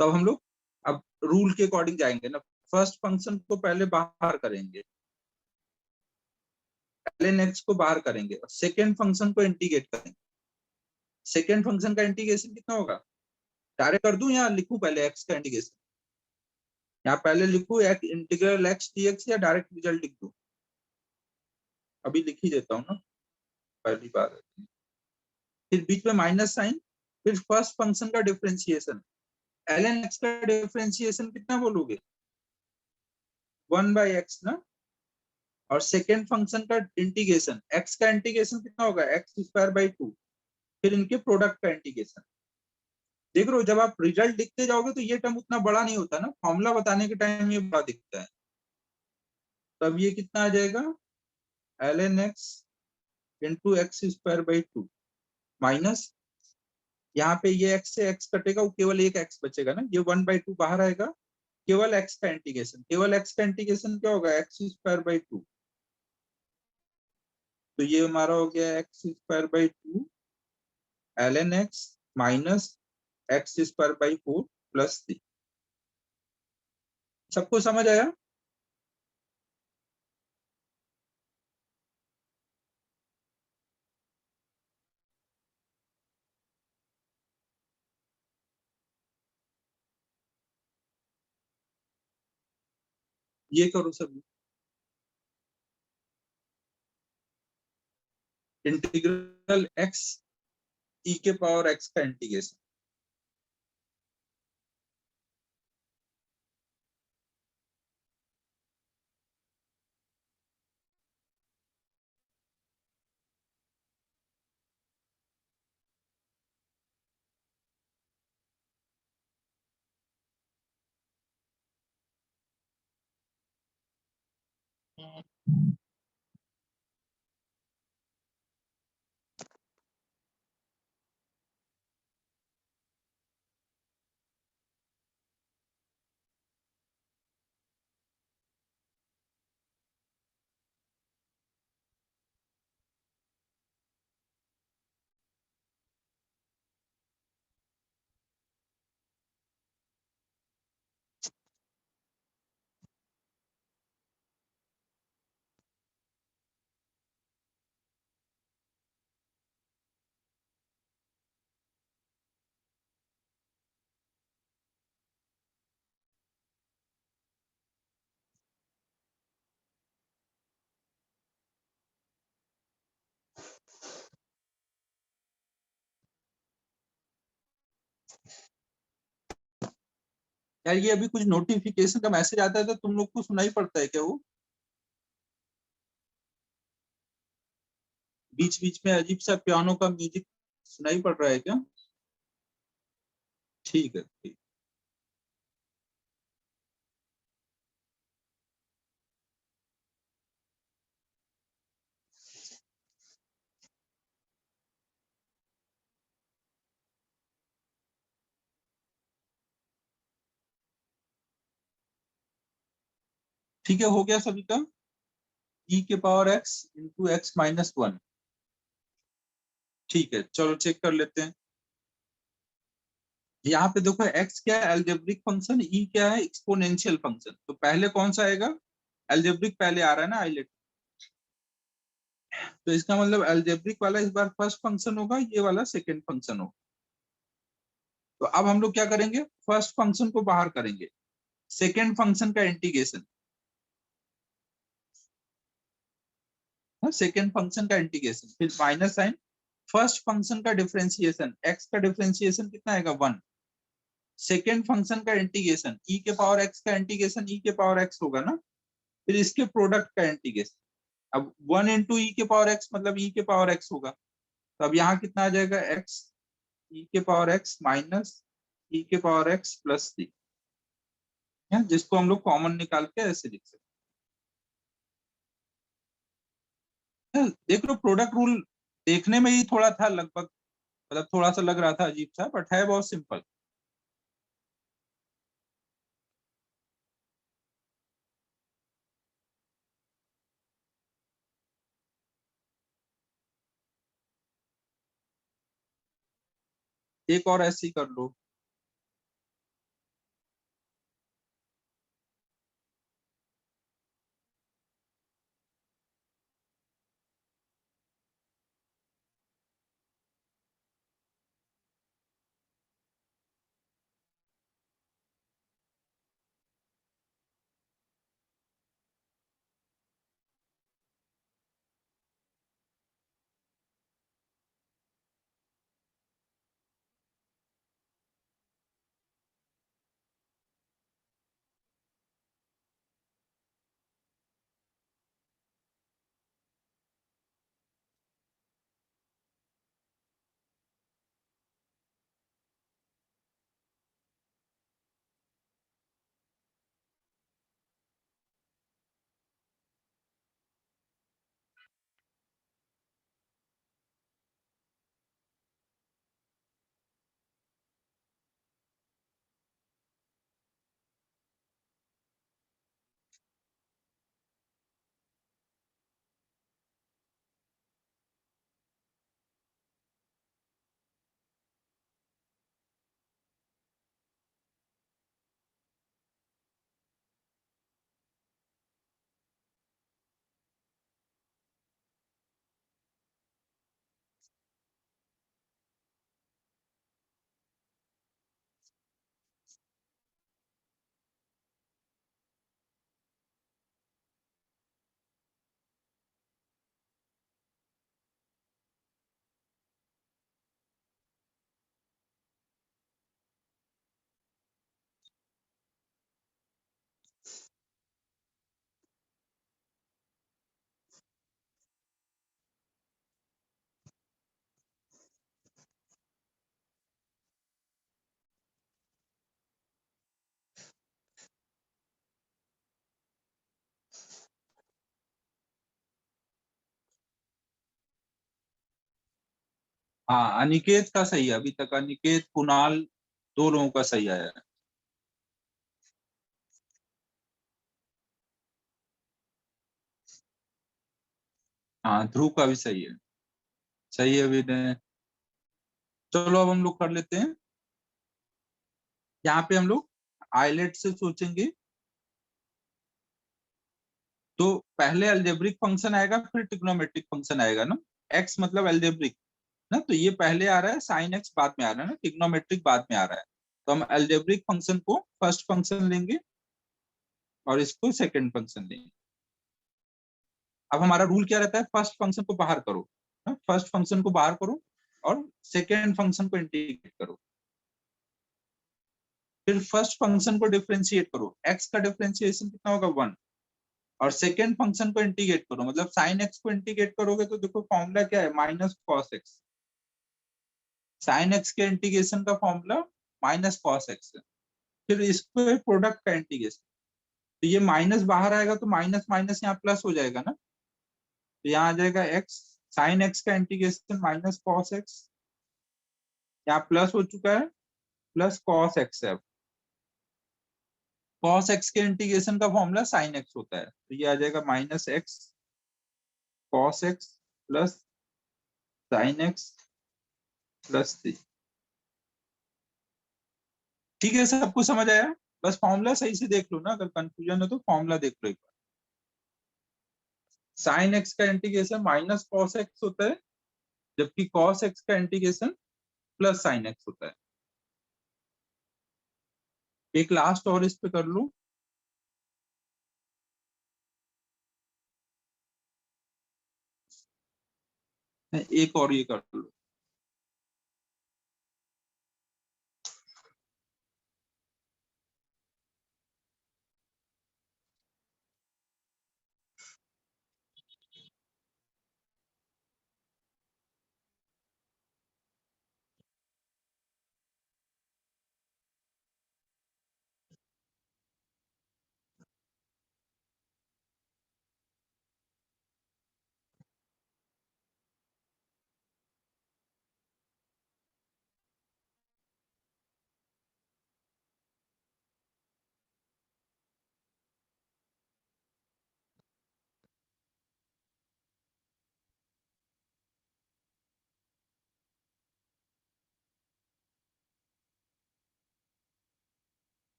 तब हम लोग अब रूल के अकॉर्डिंग जाएंगे ना, फर्स्ट फंक्शन को पहले बाहर करेंगे, ln x को बाहर करेंगे और सेकेंड फंक्शन को इंटीग्रेट करेंगे। सेकेंड फंक्शन का इंटीग्रेशन कितना होगा, डायरेक्ट कर दूं या लिखूं पहले x का इंटीग्रेशन? यहाँ पहले लिखूं इंटीग्रल x dx या डायरेक्ट रिजल्ट लिख दूं? अभी लिख ही देता हूँ ना, पहली बार है। फिर बीच में माइनस साइन, फिर फर्स्ट फंक्शन का डिफरेंशिएशन। ln x का डिफरेंशिएशन कितना बोलोगे, 1/x ना, और सेकेंड फंक्शन का इंटीग्रेशन, x का इंटीग्रेशन कितना होगा, x²/2, फिर इनके प्रोडक्ट का इंटीग्रेशन। देख रहे हो, जब आप रिजल्ट लिखते जाओगे तो ये टर्म उतना बड़ा नहीं होता ना, फॉर्मूला बताने के टाइम ये बड़ा दिखता है। तब ये कितना आ जाएगा, ln x into x²/2 minus, यहाँ पे ये x से x कटेगा, वो केवल एक x बचेगा ना, ये 1/2 बाहर आएगा, केवल x का इंटीग्रेशन, केवल x का इंटीग्रेशन क्या होगा, x²/2। तो ये हमारा हो गया x²/2 ln x minus x²/4 plus 3। सबको समझ आया? ये करो सब, इंटीग्रल x e के पावर x का इंटीग्रेशन। यार ये अभी कुछ नोटिफिकेशन का मैसेज आता है तो तुम लोग को सुनाई पड़ता है क्या वो? बीच बीच में अजीब सा पियानो का म्यूजिक सुनाई पड़ रहा है क्या? ठीक है, ठीक। ठीक है, हो गया सभी का, e के पावर x इंटू x-1। ठीक है, चलो चेक कर लेते हैं। यहाँ पे देखो x क्या है, एल्जेब्रिक फंक्शन, e क्या है, एक्सपोनेंशियल फंक्शन। तो पहले कौन सा आएगा, एल्जेब्रिक पहले आ रहा है ना, आइलेट। तो इसका मतलब एल्जेब्रिक वाला इस बार फर्स्ट फंक्शन होगा, ये वाला सेकेंड फंक्शन होगा। तो अब हम लोग क्या करेंगे, फर्स्ट फंक्शन को बाहर करेंगे, सेकेंड फंक्शन का इंटीग्रेशन, सेकेंड फंक्शन का इंटीग्रेशन, फिर माइनस साइन, फर्स्ट फंक्शन का डिफरेंशिएशन, x का डिफरेंशिएशन कितना आएगा, 1। सेकेंड फंक्शन का इंटीग्रेशन, e के पावर x का इंटीग्रेशन e के पावर x होगा ना, फिर इसके प्रोडक्ट का इंटीग्रेशन। अब 1 इंटू ई के पावर x मतलब e के पावर x होगा। तो अब यहाँ कितना आ जाएगा, x e के पावर x माइनस e के पावर x प्लस 3, जिसको हम लोग कॉमन निकाल के ऐसे लिख सकते हैं। देख लो प्रोडक्ट रूल देखने में ही थोड़ा था लगभग मतलब थोड़ा सा लग रहा था अजीब सा, बट है बहुत सिंपल। एक और ऐसे ही कर लो। हाँ, अनिकेत का सही है अभी तक, अनिकेत कुणाल दो लोगों का सही आया है। हाँ, ध्रुव का भी सही है। सही है विनय। चलो अब हम लोग कर लेते हैं। यहाँ पे हम लोग आइलेट से सोचेंगे। तो पहले अलजेब्रिक फंक्शन आएगा, फिर ट्रिग्नोमेट्रिक फंक्शन आएगा ना। एक्स मतलब अलजेब्रिक ना, तो ये पहले आ रहा है, साइन एक्स बाद में आ रहा है ना, ट्रिग्नोमेट्रिक बाद में आ रहा है। तो हम अलजेब्रिक फंक्शन को फर्स्ट फंक्शन लेंगे और इसको सेकंड फंक्शन लेंगे। अब हमारा रूल क्या रहता है, फर्स्ट फंक्शन को बाहर करो, फर्स्ट फंक्शन को बाहर करो और सेकेंड फंक्शन को इंटीग्रेट करो। फिर फर्स्ट फंक्शन को डिफरेंशिएट करो, एक्स का डिफरेंशिएशन कितना होगा 1। और सेकेंड फंक्शन को इंटीग्रेट करो, मतलब साइन एक्स को इंटीग्रेट करोगे तो देखो फॉर्मूला क्या है, minus cos x. Sine x के इंटीग्रेशन का फॉर्मूला माइनस कॉस एक्स है। फिर इसको प्रोडक्ट का इंटीग्रेशन, तो ये माइनस बाहर आएगा तो माइनस माइनस यहाँ प्लस हो जाएगा ना, तो यहाँ आ जाएगा एक्स। साइन एक्स का इंटीग्रेशन माइनस कॉस एक्स, यहाँ प्लस हो चुका है, प्लस कॉस एक्स है। कॉस एक्स के इंटीग्रेशन का फॉर्मूला साइन एक्स होता है, तो ये आ जाएगा minus x cos x plus sine x plus 3। ठीक है, सबको समझ आया? बस फॉर्मूला सही से देख लो ना, अगर कंफ्यूजन है तो फॉर्मूला देख लो एक बार। साइन एक्स का इंटीग्रेशन माइनस कॉस एक्स होता है, जबकि कॉस एक्स का इंटीग्रेशन प्लस साइन एक्स होता है। एक लास्ट और इस पे कर लो। एक और ये कर लो।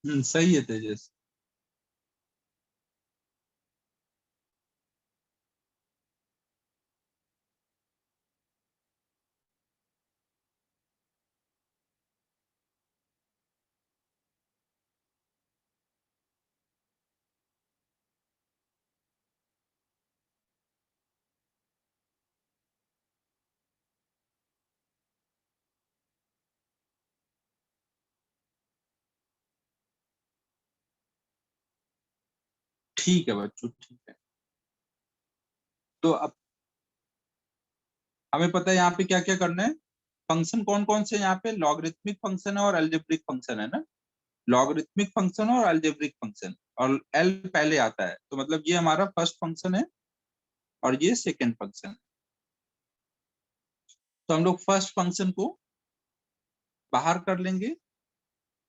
सही है तेजस। ठीक है बच्चों, ठीक है। तो अब हमें पता है यहाँ पे क्या क्या करना है। फंक्शन कौन कौन से यहाँ पे, लॉगरिथमिक फंक्शन है और अलजेब्रिक फंक्शन है ना। लॉगरिथमिक फंक्शन और अलजेब्रिक फंक्शन, और एल पहले आता है, तो मतलब ये हमारा फर्स्ट फंक्शन है और ये सेकंड फंक्शन है। तो हम लोग फर्स्ट फंक्शन को बाहर कर लेंगे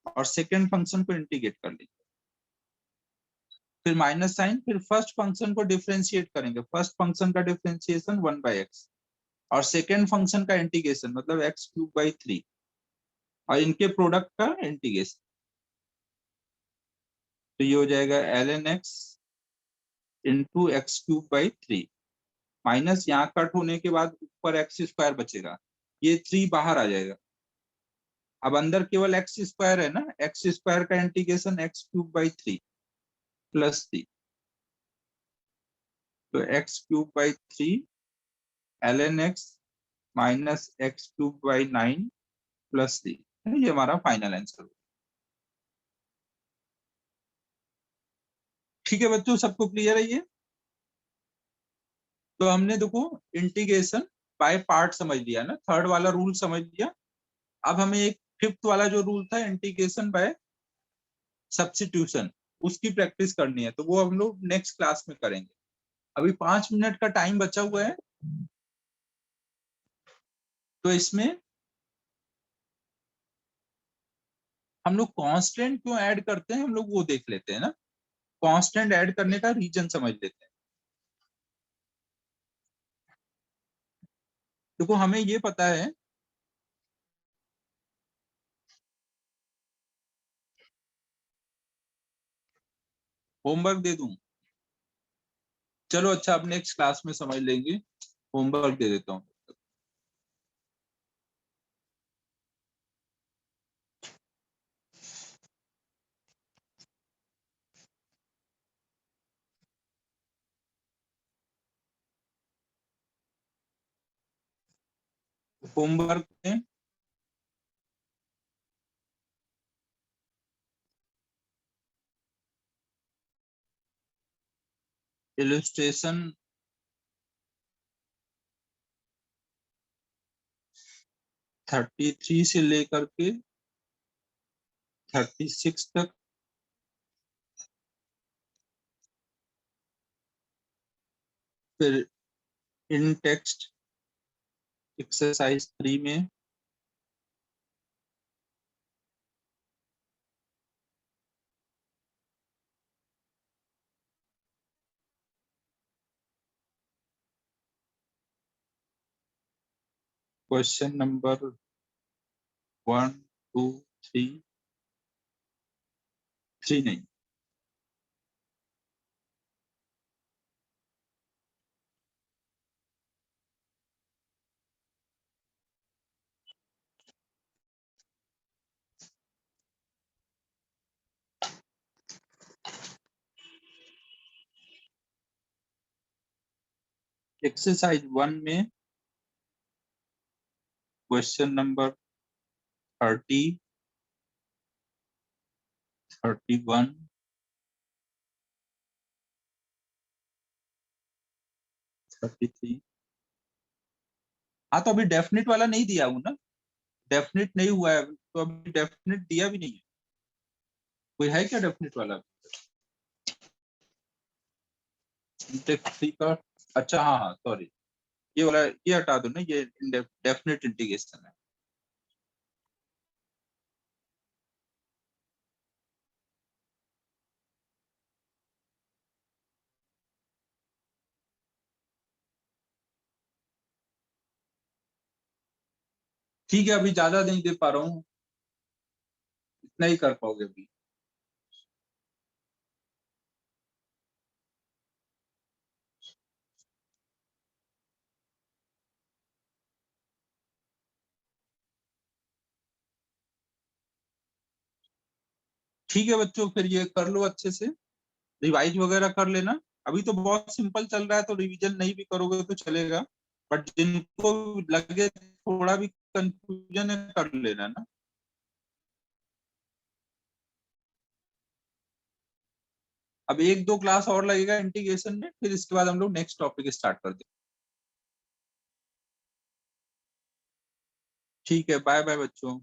और सेकंड फंक्शन को इंटीग्रेट कर लेंगे। फिर माइनस साइन, फिर फर्स्ट फंक्शन को डिफरेंशिएट करेंगे। फर्स्ट फंक्शन का डिफरेंशिएशन 1/x और सेकंड फंक्शन का इंटीग्रेशन मतलब x³ by 3 और इनके प्रोडक्ट का इंटीग्रेशन। तो ये हो जाएगा ln x into x³ by 3 minus यहाँ कट होने के बाद ऊपर x² बचेगा, ये 3 बाहर आ जाएगा। अब अंदर केवल x² है ना, x² का इंटीग्रेशन x³ by 3 +3। तो x³ by 3 ln x minus x³ by 9 +3, ये हमारा फाइनल आंसर। ठीक है बच्चों, सबको क्लियर है ये। तो हमने देखो इंटीग्रेशन बाय पार्ट समझ लिया ना, थर्ड वाला रूल समझ लिया। अब हमें एक फिफ्थ वाला जो रूल था इंटीग्रेशन बाय सब्स्टिट्यूशन, उसकी प्रैक्टिस करनी है, तो वो हम लोग नेक्स्ट क्लास में करेंगे। अभी 5 मिनट का टाइम बचा हुआ है, तो इसमें हम लोग कांस्टेंट क्यों ऐड करते हैं हम लोग वो देख लेते हैं ना। कांस्टेंट ऐड करने का रीजन समझ लेते हैं। देखो हमें ये पता है, होमवर्क दे दूं? चलो अच्छा, अब नेक्स्ट क्लास में समझ लेंगे, होमवर्क दे देता हूँ। होमवर्क में इलस्ट्रेशन 33 से लेकर के 36 तक, फिर इन टेक्स्ट एक्सरसाइज 3 में क्वेश्चन नंबर 1 2 3, 3 नहीं, एक्सरसाइज 1 में क्वेश्चन नंबर 30, 31, 33। हाँ तो अभी डेफिनेट वाला नहीं दिया हूँ ना, डेफिनेट नहीं हुआ है अभी, तो अभी डेफिनेट दिया भी नहीं है। कोई है क्या डेफिनेट वाला? इंटेक्स 3 का, अच्छा हाँ हाँ सॉरी, ये वाला ये हटा दो ना, ये डेफिनेट इंटीग्रेशन है। ठीक है, अभी ज्यादा नहीं दे पा रहा हूँ, इतना ही कर पाओगे अभी। ठीक है बच्चों, फिर ये कर लो अच्छे से, रिवाइज वगैरह कर लेना। अभी तो बहुत सिंपल चल रहा है, तो रिवीजन नहीं भी करोगे तो चलेगा, बट जिनको लगे थोड़ा भी कंफ्यूजन है कर लेना ना। अब एक दो क्लास और लगेगा इंटीग्रेशन में, फिर इसके बाद हम लोग नेक्स्ट टॉपिक स्टार्ट कर देंगे। ठीक है, बाय बाय बच्चों।